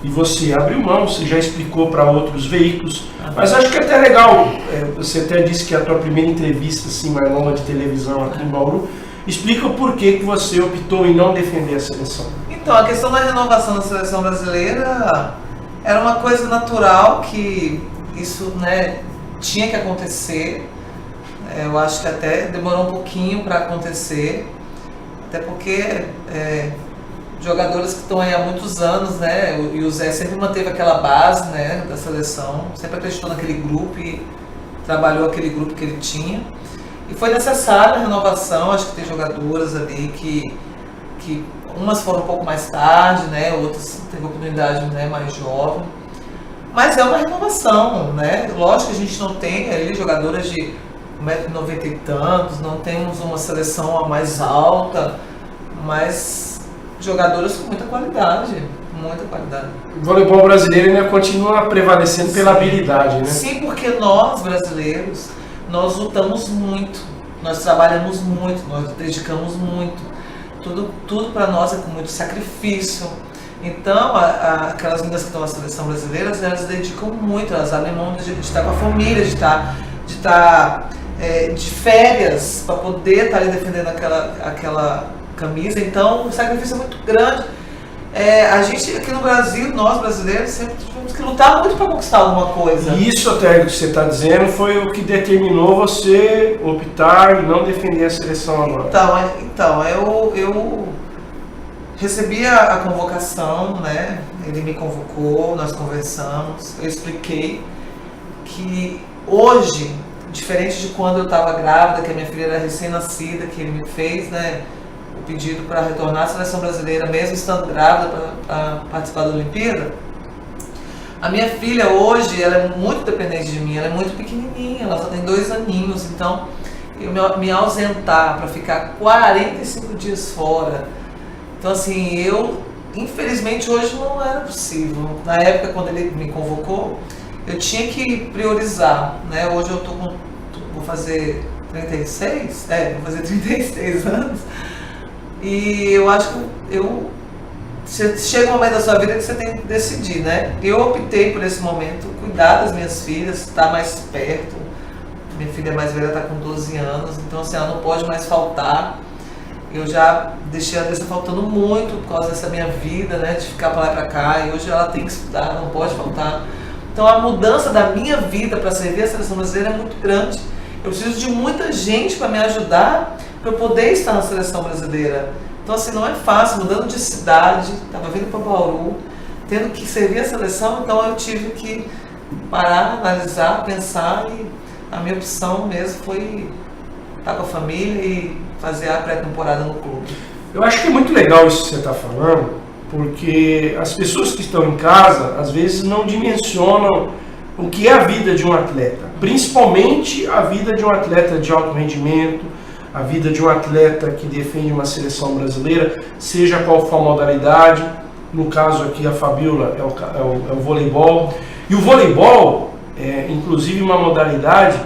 e você abriu mão, você já explicou para outros veículos, mas acho que é até legal, você até disse que é a tua primeira entrevista assim, mais longa de televisão aqui em Bauru. Explica o porquê que você optou em não defender a seleção. Então, a questão da renovação da seleção brasileira era uma coisa natural, que isso, né, tinha que acontecer. Eu acho que até demorou um pouquinho para acontecer, até porque jogadores que estão aí há muitos anos, né, e o Zé sempre manteve aquela base, né, da seleção, sempre acreditou naquele grupo e trabalhou aquele grupo que ele tinha. E foi necessária a renovação. Acho que tem jogadoras ali que umas foram um pouco mais tarde, né, outras teve oportunidade, né, mais jovem. Mas é uma renovação, né? Lógico que a gente não tem ali jogadoras de 1,90 m e tantos, não temos uma seleção mais alta, mas jogadoras com muita qualidade, muita qualidade. O voleibol brasileiro ainda continua prevalecendo pela habilidade, né? Sim, porque nós brasileiros, nós lutamos muito, nós trabalhamos muito, nós dedicamos muito. Tudo para nós é com muito sacrifício. Então, aquelas meninas que estão na seleção brasileira, elas dedicam muito, elas abrem mão de estar com a família, de estar de férias, para poder estar ali defendendo aquela camisa. Então, o sacrifício é muito grande. A gente aqui no Brasil, nós brasileiros, sempre tivemos que lutar muito para conquistar alguma coisa. E isso até que você está dizendo foi o que determinou você optar e não defender a seleção agora. Então eu recebi a convocação, né? Ele me convocou, nós conversamos, eu expliquei que hoje, diferente de quando eu estava grávida, que a minha filha era recém-nascida, que ele me fez, né, o pedido para retornar à seleção brasileira, mesmo estando grávida, para participar da Olimpíada. A minha filha hoje, ela é muito dependente de mim, ela é muito pequenininha, ela só tem 2 aninhos, então eu me ausentar para ficar 45 dias fora. Então assim, infelizmente hoje não era possível. Na época, quando ele me convocou, eu tinha que priorizar, né? Hoje eu vou fazer 36, vou fazer 36 anos. E eu acho que chega um momento da sua vida que você tem que decidir, né? Eu optei por esse momento, cuidar das minhas filhas, estar mais perto. Minha filha mais velha está com 12 anos, então assim, ela não pode mais faltar. Eu já deixei a Andressa faltando muito por causa dessa minha vida, né? De ficar para lá e para cá, e hoje ela tem que estudar, não pode faltar. Então a mudança da minha vida para servir a seleção brasileira é muito grande. Eu preciso de muita gente para me ajudar para eu poder estar na seleção brasileira. Então assim, não é fácil, mudando de cidade, estava vindo para Bauru, tendo que servir a seleção, então eu tive que parar, analisar, pensar, e a minha opção mesmo foi estar com a família e fazer a pré-temporada no clube. Eu acho que é muito legal isso que você está falando, porque as pessoas que estão em casa, às vezes não dimensionam o que é a vida de um atleta, principalmente a vida de um atleta de alto rendimento, a vida de um atleta que defende uma seleção brasileira, seja qual for a modalidade. No caso aqui a Fabiola é o voleibol, e o voleibol é inclusive uma modalidade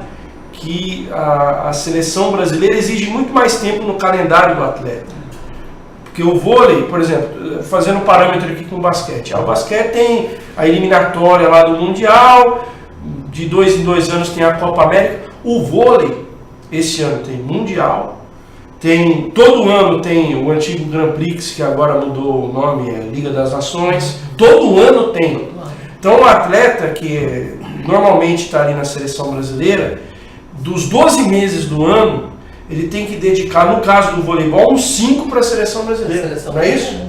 que a seleção brasileira exige muito mais tempo no calendário do atleta. Porque o vôlei, por exemplo, fazendo um parâmetro aqui com o basquete. O basquete tem a eliminatória lá do Mundial, de 2 em 2 anos tem a Copa América. O vôlei, esse ano tem Mundial, todo ano tem o antigo Grand Prix, que agora mudou o nome, é Liga das Nações. Todo ano tem. Então o atleta que normalmente está ali na seleção brasileira, dos 12 meses do ano, ele tem que dedicar, no caso do voleibol, uns 5 para a seleção brasileira. Não é isso?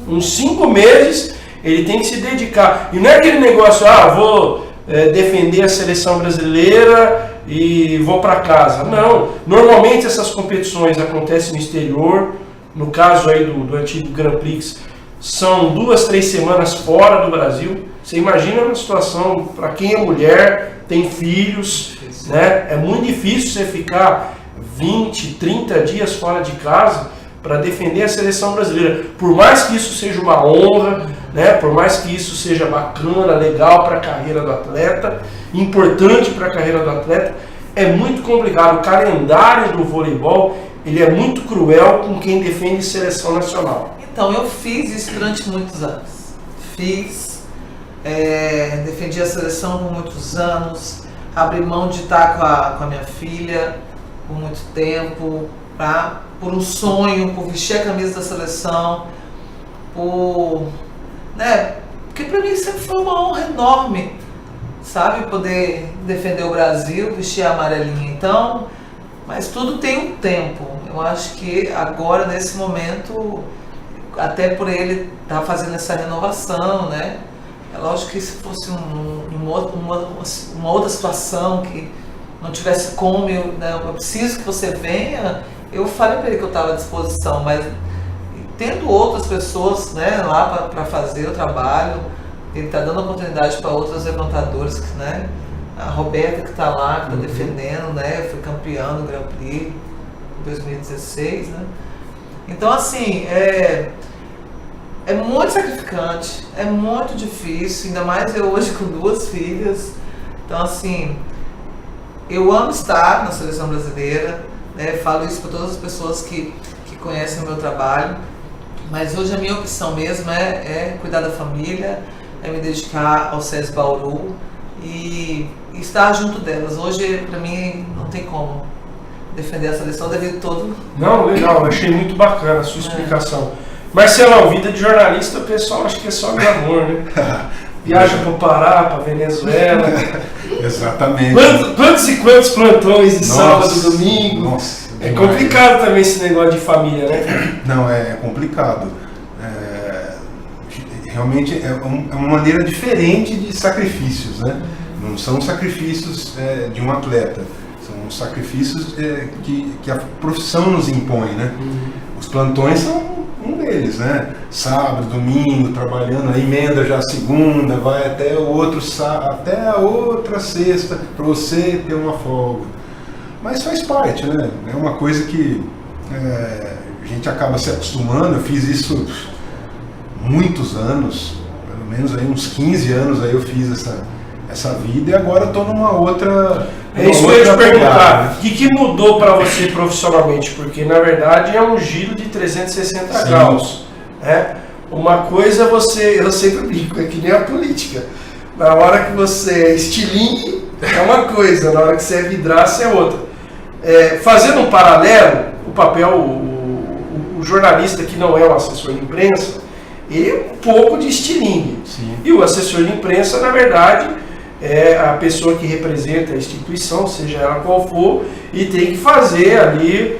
Uns 5 meses ele tem que se dedicar. E não é aquele negócio, vou defender a seleção brasileira e vou para casa. Não. Normalmente essas competições acontecem no exterior. No caso aí do antigo Grand Prix, são 2, 3 semanas fora do Brasil. Você imagina uma situação para quem é mulher, tem filhos, né? É muito difícil você ficar 20, 30 dias fora de casa para defender a seleção brasileira. Por mais que isso seja uma honra, né? Por mais que isso seja bacana, legal para a carreira do atleta, importante para a carreira do atleta, é muito complicado. O calendário do voleibol, ele é muito cruel com quem defende seleção nacional. Então, eu fiz isso durante muitos anos. Defendi a seleção por muitos anos, abri mão de estar com a minha filha por muito tempo, por um sonho, por vestir a camisa da seleção, porque para mim sempre foi uma honra enorme, sabe, poder defender o Brasil, vestir a amarelinha. Então, mas tudo tem um tempo. Eu acho que agora, nesse momento, até por ele estar fazendo essa renovação, né? É lógico que se fosse uma outra situação que não tivesse como, eu preciso que você venha, eu falei para ele que eu estava à disposição, mas tendo outras pessoas, né, lá para fazer o trabalho, ele está dando oportunidade para outros levantadores, né? A Roberta que está lá, que está defendendo, né? Foi campeã do Grand Prix em 2016, né? Então, assim, é muito sacrificante, é muito difícil, ainda mais eu hoje com 2 filhas. Então, assim, eu amo estar na seleção brasileira, né? Falo isso para todas as pessoas que conhecem o meu trabalho, mas hoje a minha opção mesmo é cuidar da família, é me dedicar ao SESI Bauru e estar junto delas. Hoje, para mim, não tem como defender a seleção devido todo. Não, legal, achei muito bacana a sua explicação. Marcelão, vida de jornalista, o pessoal acha que é só glamour, né? Viaja para o Pará, para Venezuela. Exatamente. Quantos e quantos plantões de sábado e domingo? Nossa, é complicado também esse negócio de família, né? Não, é complicado. Realmente é uma maneira diferente de sacrifícios, né? Não são sacrifícios de um atleta, são sacrifícios que a profissão nos impõe, né? Os plantões são um deles, né? Sábado, domingo, trabalhando, aí emenda já a segunda, vai até o outro até a outra sexta, para você ter uma folga. Mas faz parte, né? É uma coisa que a gente acaba se acostumando. Eu fiz isso muitos anos, pelo menos aí uns 15 anos aí eu fiz essa vida, e agora eu tô numa outra. É isso que eu ia te perguntar. O que mudou para você profissionalmente? Porque na verdade é um giro de 360 Sim. graus. Né? Uma coisa eu sempre brinco, é que nem a política. Na hora que você é estilingue, é uma coisa, na hora que você é vidraça é outra. Fazendo um paralelo, o papel, o jornalista que não é o assessor de imprensa, ele é um pouco de estilingue. Sim. E o assessor de imprensa, na verdade, é a pessoa que representa a instituição, seja ela qual for, e tem que fazer ali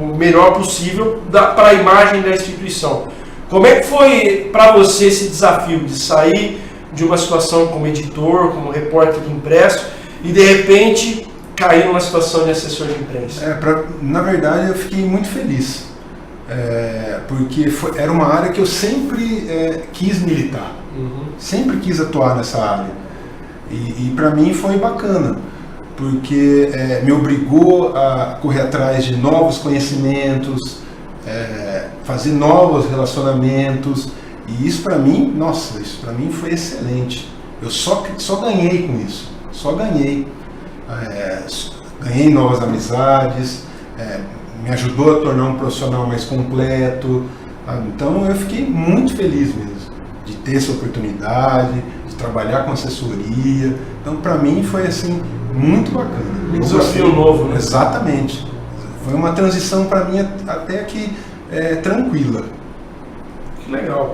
o melhor possível para a imagem da instituição. Como é que foi para você esse desafio de sair de uma situação como editor, como repórter de impresso, e de repente cair numa situação de assessor de imprensa? Na verdade, eu fiquei muito feliz. Porque era uma área que eu sempre quis militar, sempre quis atuar nessa área, e para mim foi bacana, porque me obrigou a correr atrás de novos conhecimentos, fazer novos relacionamentos, e isso para mim, nossa, isso para mim foi excelente. Eu só ganhei com isso, só ganhei, ganhei novas amizades, me ajudou a tornar um profissional mais completo. Então eu fiquei muito feliz mesmo de ter essa oportunidade, de trabalhar com assessoria. Então para mim foi assim muito bacana. Um desafio novo, né? Exatamente. Foi uma transição para mim até que tranquila. Que legal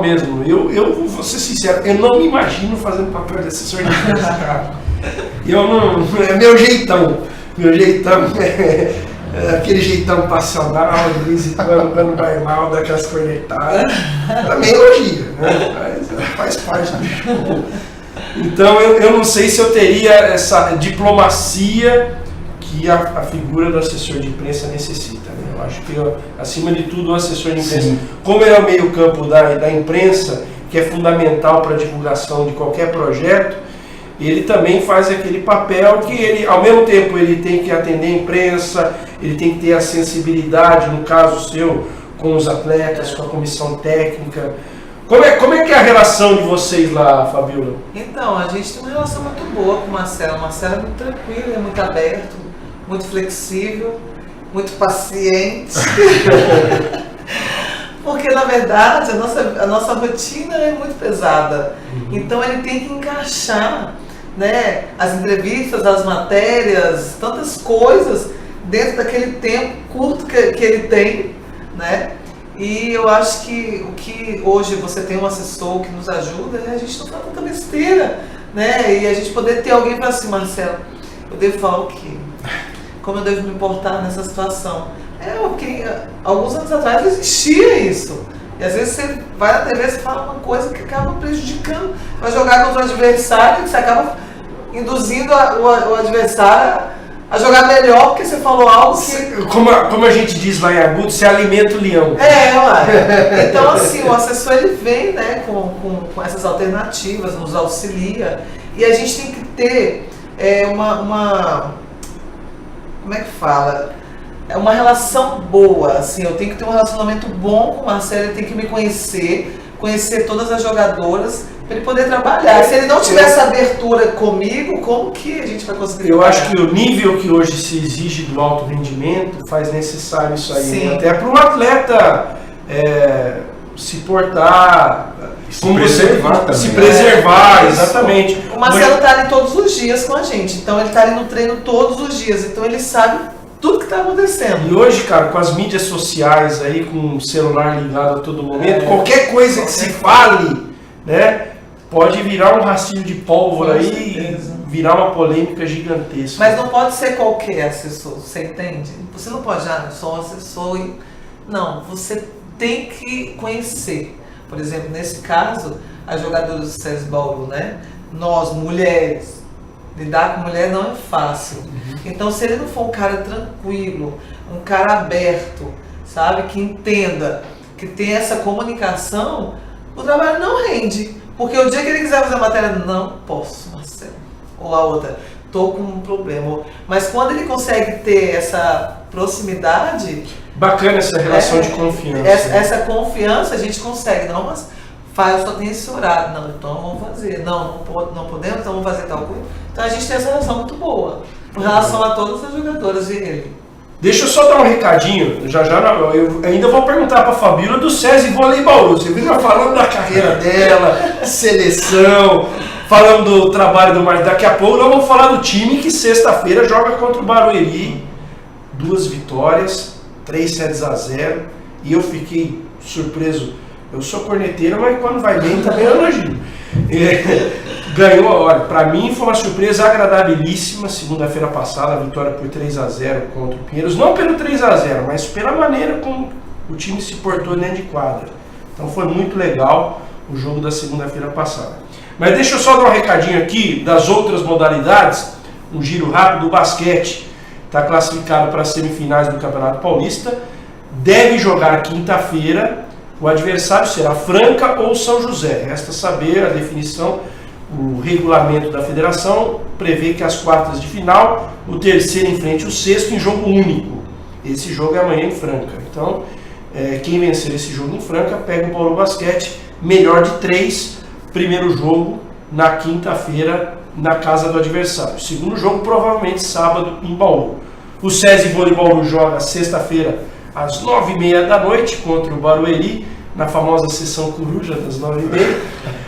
mesmo. Eu vou ser sincero, eu não me imagino fazendo papel de assessor de imprensa, cara. É meu jeitão. Meu jeitão aquele jeitão passional, de vez em quando vai mal, dá aquelas cornetadas. Também elogia, né? Mas faz parte do show. Então eu não sei se eu teria essa diplomacia que a figura do assessor de imprensa necessita. Né? Eu acho que, acima de tudo, o assessor de imprensa, como ele é o meio campo da imprensa, que é fundamental para a divulgação de qualquer projeto, ele também faz aquele papel que ele, ao mesmo tempo, ele tem que atender a imprensa, ele tem que ter a sensibilidade, no caso seu, com os atletas, com a comissão técnica. Como é que é a relação de vocês lá, Fabiola? Então, a gente tem uma relação muito boa com o Marcelo. O Marcelo é muito tranquilo, é muito aberto, muito flexível, muito paciente. Porque, na verdade, a nossa rotina é muito pesada. Então, ele tem que encaixar, né, as entrevistas, as matérias, tantas coisas dentro daquele tempo curto que ele tem, né? E eu acho que o que hoje você tem um assessor que nos ajuda é a gente não falar tanta besteira, né? E a gente poder ter alguém para assim, Marcelo, eu devo falar o quê? Como eu devo me importar nessa situação? Porque alguns anos atrás não existia isso. E às vezes você vai na TV e fala uma coisa que acaba prejudicando. Vai jogar contra o adversário e você acaba induzindo o adversário a jogar melhor porque você falou algo que... Como a gente diz lá em Agudo, você alimenta o leão. Ué. Então, assim, o assessor ele vem, né, com essas alternativas, nos auxilia. E a gente tem que ter como é que fala? É uma relação boa, assim, eu tenho que ter um relacionamento bom com o Marcelo, ele tem que me conhecer todas as jogadoras, para ele poder trabalhar. Se ele não tiver essa abertura comigo, como que a gente vai conseguir trabalhar? Eu acho que o nível que hoje se exige do alto rendimento faz necessário isso aí, né? Até para o atleta se portar, se preservar, exatamente. O Marcelo está ali todos os dias com a gente, então ele está ali no treino todos os dias, então ele sabe tudo que está acontecendo. E hoje, cara, com as mídias sociais aí, com o celular ligado a todo momento, qualquer coisa que se fale, né, pode virar um rastilho de pólvora aí e virar uma polêmica gigantesca. Mas não pode ser qualquer assessor, você entende? Você não pode, só um assessor e... Não, você tem que conhecer. Por exemplo, nesse caso, as jogadoras do SESI Bauru, né? Nós, mulheres, lidar com mulher não é fácil. Então, se ele não for um cara tranquilo, um cara aberto, sabe? Que entenda, que tem essa comunicação, o trabalho não rende. Porque o dia que ele quiser fazer a matéria, não posso, Marcelo. Ou a outra, tô com um problema. Mas quando ele consegue ter essa proximidade... Bacana essa relação de confiança. Essa confiança a gente consegue. Não, mas eu só tenho esse horário. Não, então vamos fazer. Não podemos, então vamos fazer tal coisa. Então a gente tem essa relação muito boa. Com relação a todas as jogadoras e ele. Deixa eu só dar um recadinho, eu ainda vou perguntar para a Fabiola do SESI Vôlei Bauru. Você viu falando da carreira dela, seleção, falando do trabalho do Marcos. Daqui a pouco nós vamos falar do time que sexta-feira joga contra o Barueri. 2 vitórias, 3-0, e eu fiquei surpreso. Eu sou corneteiro, mas quando vai bem também eu elogio. Ganhou, olha, para mim foi uma surpresa agradabilíssima, segunda-feira passada, a vitória por 3-0 contra o Pinheiros, não pelo 3-0, mas pela maneira como o time se portou dentro de quadra. Então foi muito legal o jogo da segunda-feira passada. Mas deixa eu só dar um recadinho aqui das outras modalidades, um giro rápido. Do basquete está classificado para as semifinais do Campeonato Paulista, deve jogar quinta-feira, o adversário será Franca ou São José, resta saber a definição. O regulamento da federação prevê que as quartas de final, o terceiro enfrente o sexto em jogo único. Esse jogo é amanhã em Franca. Então, quem vencer esse jogo em Franca pega o Bauru Basquete, melhor de 3, primeiro jogo na quinta-feira na casa do adversário. Segundo jogo, provavelmente sábado em Bauru. O SESI Vôlei Bauru joga sexta-feira às 9h30 da noite contra o Barueri, na famosa sessão coruja das 9h30.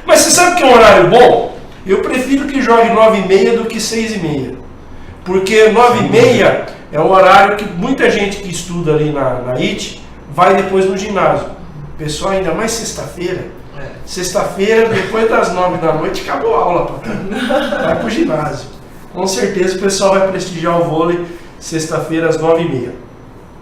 Mas você sabe que é um horário bom? Eu prefiro que jogue 9h30 do que 6h30. Porque 9h30 é um horário que muita gente que estuda ali na IT vai depois no ginásio. O pessoal, ainda mais sexta-feira. Sexta-feira, depois das 9 da noite, acabou a aula. Vai pro ginásio. Com certeza o pessoal vai prestigiar o vôlei sexta-feira às 9h30.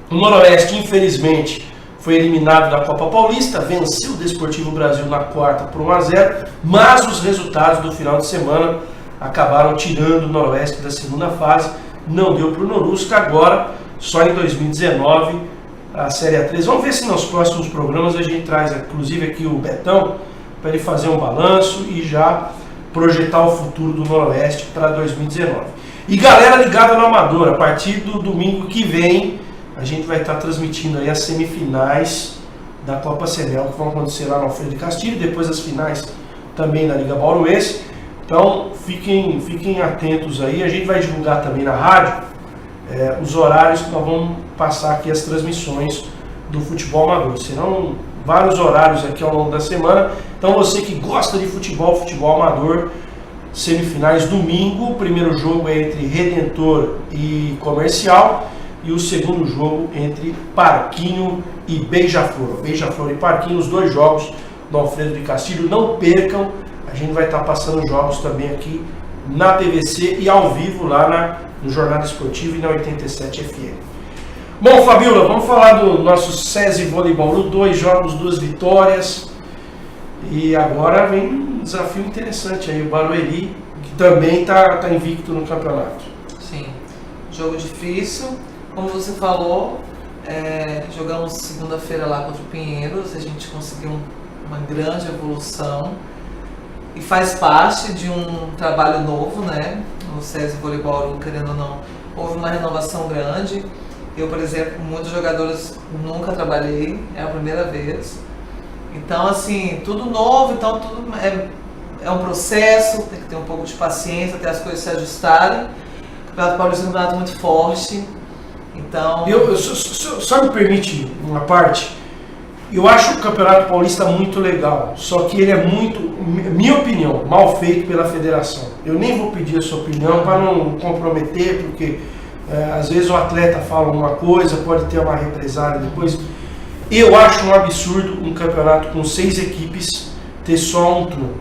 O Noroeste, infelizmente, foi eliminado da Copa Paulista, venceu o Desportivo Brasil na quarta por 1-0, mas os resultados do final de semana acabaram tirando o Noroeste da segunda fase, não deu para o Norusca. Agora, só em 2019, a Série A3. Vamos ver se nos próximos programas a gente traz, inclusive aqui o Betão, para ele fazer um balanço e já projetar o futuro do Noroeste para 2019. E galera ligada no Amador, a partir do domingo que vem, a gente vai estar transmitindo aí as semifinais da Copa Senel, que vão acontecer lá no Alfredo de Castilho, depois as finais também da Liga Bauruense. Então fiquem atentos aí, a gente vai divulgar também na rádio os horários que nós vamos passar aqui as transmissões do futebol amador. Serão vários horários aqui ao longo da semana. Então você que gosta de futebol amador, semifinais domingo, o primeiro jogo é entre Redentor e Comercial e o segundo jogo entre Parquinho e Beija-Flor. Beija-Flor e Parquinho, os dois jogos do Alfredo de Castilho, não percam, a gente vai estar passando jogos também aqui na PVC e ao vivo lá no Jornada Esportiva e na 87 FM. Bom, Fabiola, vamos falar do nosso SESI Vôlei Bauru, 2 jogos, 2 vitórias. E agora vem um desafio interessante aí, o Barueri, que também está invicto no campeonato. Sim, jogo difícil. Como você falou, jogamos segunda-feira lá contra o Pinheiros, a gente conseguiu uma grande evolução. E faz parte de um trabalho novo, né? No SESI Vôlei Bauru, querendo ou não, houve uma renovação grande. Eu, por exemplo, muitos jogadores nunca trabalhei, é a primeira vez. Então, assim, tudo novo, então tudo é um processo, tem que ter um pouco de paciência até as coisas se ajustarem. O Campeonato Paulista é um campeonato muito forte, então... Só me permite uma parte. Eu acho o Campeonato Paulista muito legal, só que ele é muito, minha opinião, mal feito pela federação. Eu nem vou pedir a sua opinião para não comprometer, porque às vezes o atleta fala uma coisa, pode ter uma represália depois. Eu acho um absurdo um campeonato com 6 equipes ter só um turno.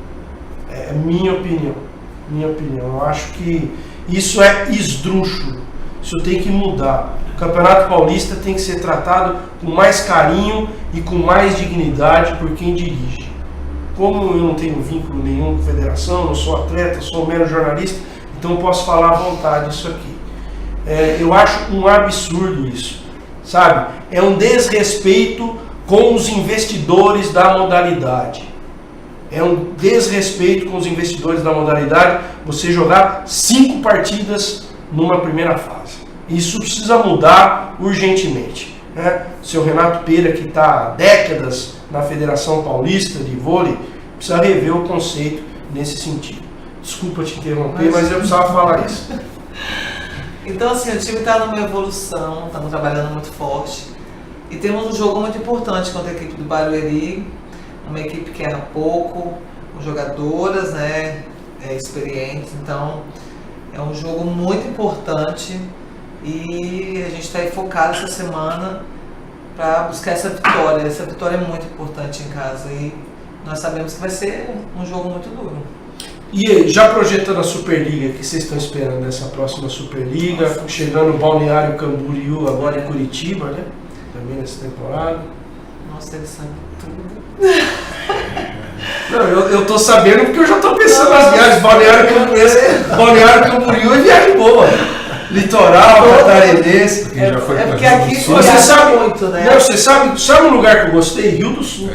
É minha opinião. Eu acho que isso é esdrúxulo. Isso tem que mudar. O Campeonato Paulista tem que ser tratado com mais carinho e com mais dignidade por quem dirige. Como eu não tenho vínculo nenhum com a federação, não sou atleta, sou mero jornalista, então posso falar à vontade isso aqui. Eu acho um absurdo isso, sabe? É um desrespeito com os investidores da modalidade. É um desrespeito com os investidores da modalidade você jogar 5 partidas numa primeira fase. Isso precisa mudar urgentemente, né? O seu Renato Pereira, que está há décadas na Federação Paulista de Vôlei, precisa rever o conceito nesse sentido. Desculpa te interromper, mas eu precisava falar isso. Então, assim, o time está numa evolução, estamos trabalhando muito forte. E temos um jogo muito importante contra a equipe do Barueri, uma equipe que era pouco, com jogadoras, né, experientes. Então, é um jogo muito importante e a gente está aí focado essa semana para buscar essa vitória. Essa vitória é muito importante em casa e nós sabemos que vai ser um jogo muito duro. E já projetando a Superliga, o que vocês estão esperando dessa próxima Superliga? Chegando o Balneário Camboriú agora em Curitiba, né? Também nessa temporada. Nossa, ele sabe tudo. Não, eu tô sabendo porque eu já tô pensando nas viagens. Balneário Camboriú é viagem boa. Litoral, catarinense. Porque aqui você sabe muito, né? Não, você sabe um lugar que eu gostei? Rio do Sul.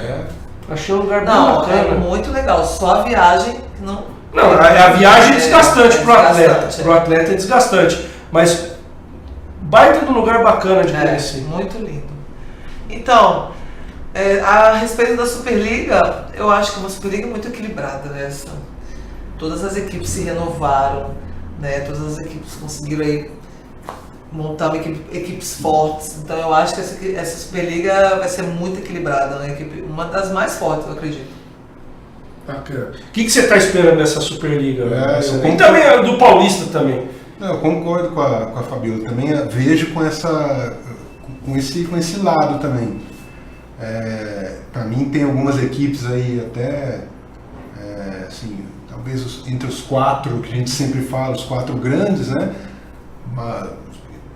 Achei um lugar bem bacana. É muito legal. Só a viagem não. Não, a viagem é desgastante pro atleta. Pro atleta é desgastante. Mas baita de um lugar bacana de conhecer. Muito lindo. Então, a respeito da Superliga, eu acho que é uma Superliga muito equilibrada, né? Todas as equipes se renovaram, né? Todas as equipes conseguiram aí montar equipes fortes. Então eu acho que essa Superliga vai ser muito equilibrada, né? Uma das mais fortes, eu acredito. Bacana. O que você está esperando dessa Superliga? E também a do Paulista também. Não, eu concordo com a Fabiola também, vejo com esse lado também. Para mim tem algumas equipes aí até, assim, talvez entre os 4 que a gente sempre fala, os 4 grandes, né?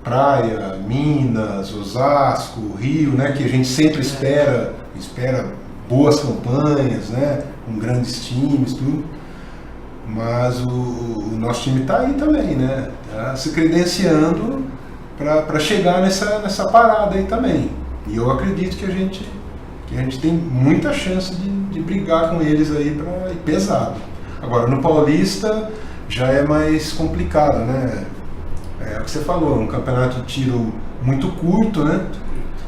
Praia, Minas, Osasco, Rio, né? Que a gente sempre espera boas campanhas, né? Com grandes times, tudo. Mas o nosso time está aí também, né? Tá se credenciando para chegar nessa parada aí também. E eu acredito que a gente que a gente tem muita chance de brigar com eles aí para ir pesado. Agora, no Paulista já é mais complicado, né? É o que você falou, um campeonato de tiro muito curto, né?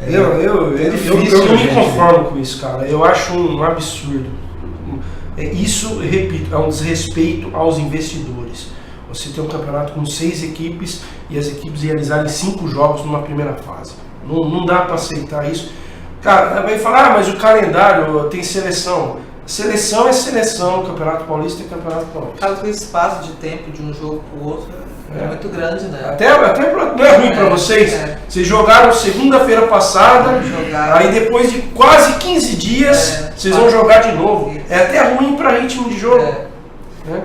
Eu não me conformo com isso, cara. Eu acho um absurdo. Isso, repito, é um desrespeito aos investidores. Você tem um campeonato com 6 equipes e as equipes realizarem 5 jogos numa primeira fase. Não dá para aceitar isso. Cara, vai falar, mas o calendário tem seleção. Seleção é seleção, Campeonato Paulista é Campeonato Paulista. Claro que o espaço de tempo de um jogo para o outro é muito grande, né? Até não é ruim para vocês. Vocês jogaram segunda-feira passada, aí depois de quase 15 dias vocês vão jogar de novo. Isso. É até ruim para ritmo de jogo.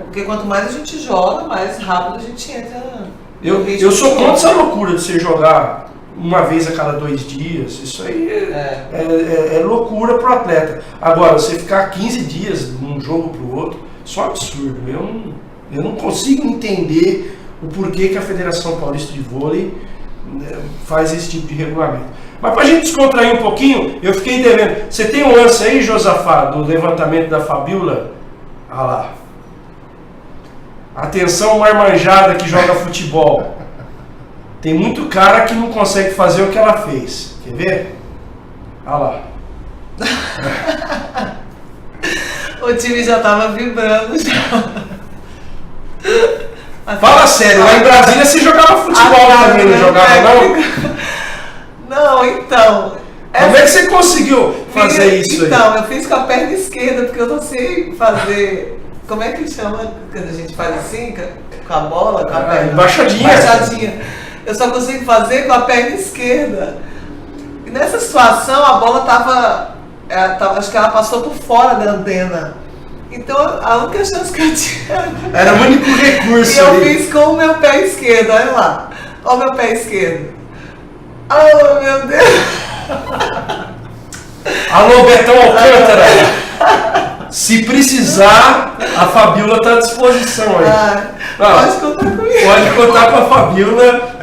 Porque quanto mais a gente joga, mais rápido a gente entra. Eu sou contra essa loucura de você jogar uma vez a cada 2 dias. Isso aí é loucura pro atleta. Agora, você ficar 15 dias de um jogo pro outro, só absurdo. Eu não consigo entender o porquê que a Federação Paulista de Vôlei faz esse tipo de regulamento. Mas pra gente descontrair um pouquinho, eu fiquei devendo. Você tem um lance aí, Josafá, do levantamento da Fabíola? Ah lá. Atenção, marmanjada que joga futebol. Tem muito cara que não consegue fazer o que ela fez. Quer ver? Olha lá. O time já tava vibrando já. Fala sério, lá em Brasília você jogava futebol também, não jogava não? Não, então. Como é que você conseguiu fazer isso aí? Então, eu fiz com a perna esquerda, porque eu não sei fazer. Como é que chama quando a gente faz assim, com a bola, com a perna? Embaixadinha. Eu só consigo fazer com a perna esquerda. E nessa situação, a bola tava acho que ela passou por fora da antena. Então, a única chance que eu tinha... Era o único recurso. E eu fiz com o meu pé esquerdo, olha lá. Olha o meu pé esquerdo. Oh, meu Deus. Alô, Betão Alcântara. Se precisar, a Fabíola está à disposição aí. Pode contar comigo. Pode contar com a Fabíola.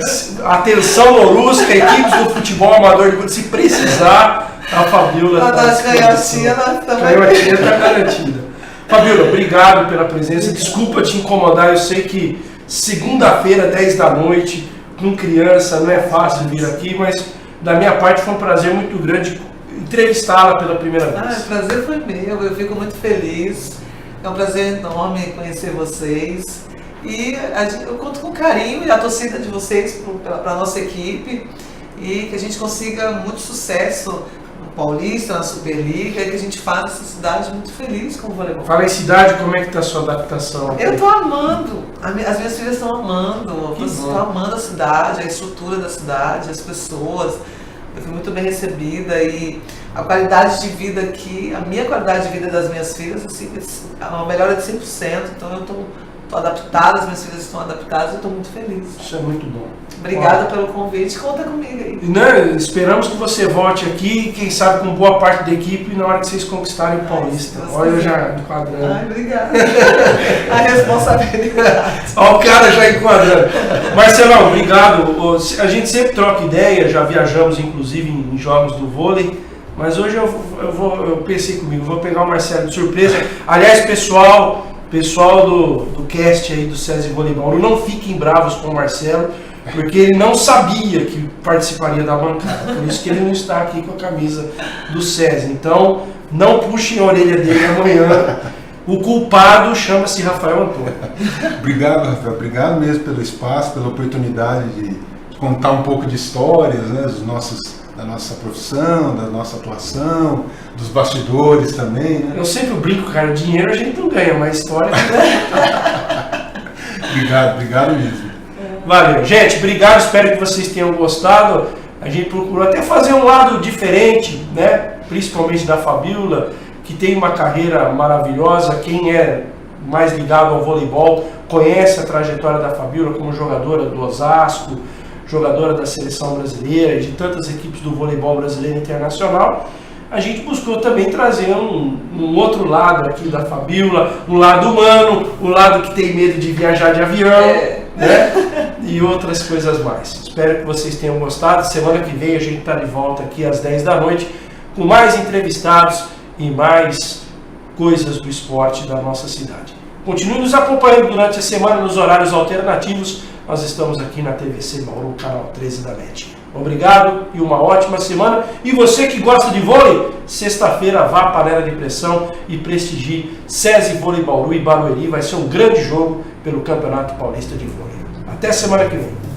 Atenção, Lorusca, equipes do futebol amador. Se precisar, a Fabíola está à disposição. Canhotinha está garantida. Fabíola, obrigado pela presença. Desculpa te incomodar. Eu sei que segunda-feira, 10 da noite, com criança, não é fácil vir aqui, mas da minha parte foi um prazer muito grande entrevistá-la pela primeira vez. O prazer foi meu, eu fico muito feliz. É um prazer enorme conhecer vocês. E eu conto com carinho e a torcida de vocês para a nossa equipe. E que a gente consiga muito sucesso no Paulista, na Superliga, e que a gente faça essa cidade muito feliz com o voleibol. Fala em cidade, como é que está a sua adaptação? Eu estou amando. As minhas filhas estão amando. Estou amando a cidade, a estrutura da cidade, as pessoas. Eu fui muito bem recebida e a qualidade de vida aqui, a minha qualidade de vida das minhas filhas, assim, é uma melhora de 100%. Então eu estou adaptada, as minhas filhas estão adaptadas e eu estou muito feliz. Isso é muito bom. Obrigada pelo convite, conta comigo aí. Não, esperamos que você volte aqui, quem sabe com boa parte da equipe, na hora que vocês conquistarem o Paulista. Olha eu já enquadrando. Ai, obrigada. A responsabilidade. Olha o cara já enquadrando. Marcelão, obrigado. A gente sempre troca ideia, já viajamos inclusive em jogos do vôlei, mas hoje eu pensei comigo, vou pegar o Marcelo de surpresa. Aliás, pessoal do cast aí do SESI Voleibol, não fiquem bravos com o Marcelo, porque ele não sabia que participaria da bancada, por isso que ele não está aqui com a camisa do SESI. Então, não puxem a orelha dele amanhã. O culpado chama-se Rafael Antônio. Obrigado, Rafael. Obrigado mesmo pelo espaço, pela oportunidade de contar um pouco de histórias, né, da nossa profissão, da nossa atuação, dos bastidores também, né? Eu sempre brinco, cara, dinheiro a gente não ganha, mas história... Obrigado mesmo. Valeu. Gente, obrigado, espero que vocês tenham gostado. A gente procurou até fazer um lado diferente, né? Principalmente da Fabíola, que tem uma carreira maravilhosa. Quem é mais ligado ao voleibol conhece a trajetória da Fabíola como jogadora do Osasco, jogadora da seleção brasileira e de tantas equipes do voleibol brasileiro e internacional. A gente buscou também trazer um outro lado aqui da Fabíola, um lado humano, um lado que tem medo de viajar de avião, né? E outras coisas mais. Espero que vocês tenham gostado. Semana que vem a gente está de volta aqui às 10 da noite com mais entrevistados e mais coisas do esporte da nossa cidade. Continue nos acompanhando durante a semana nos horários alternativos. Nós estamos aqui na TVC Bauru, canal 13 da NET. Obrigado e uma ótima semana. E você que gosta de vôlei, sexta-feira vá à panela de pressão e prestigie SESI Vôlei Bauru e Barueri. Vai ser um grande jogo pelo Campeonato Paulista de Vôlei. Até semana que vem.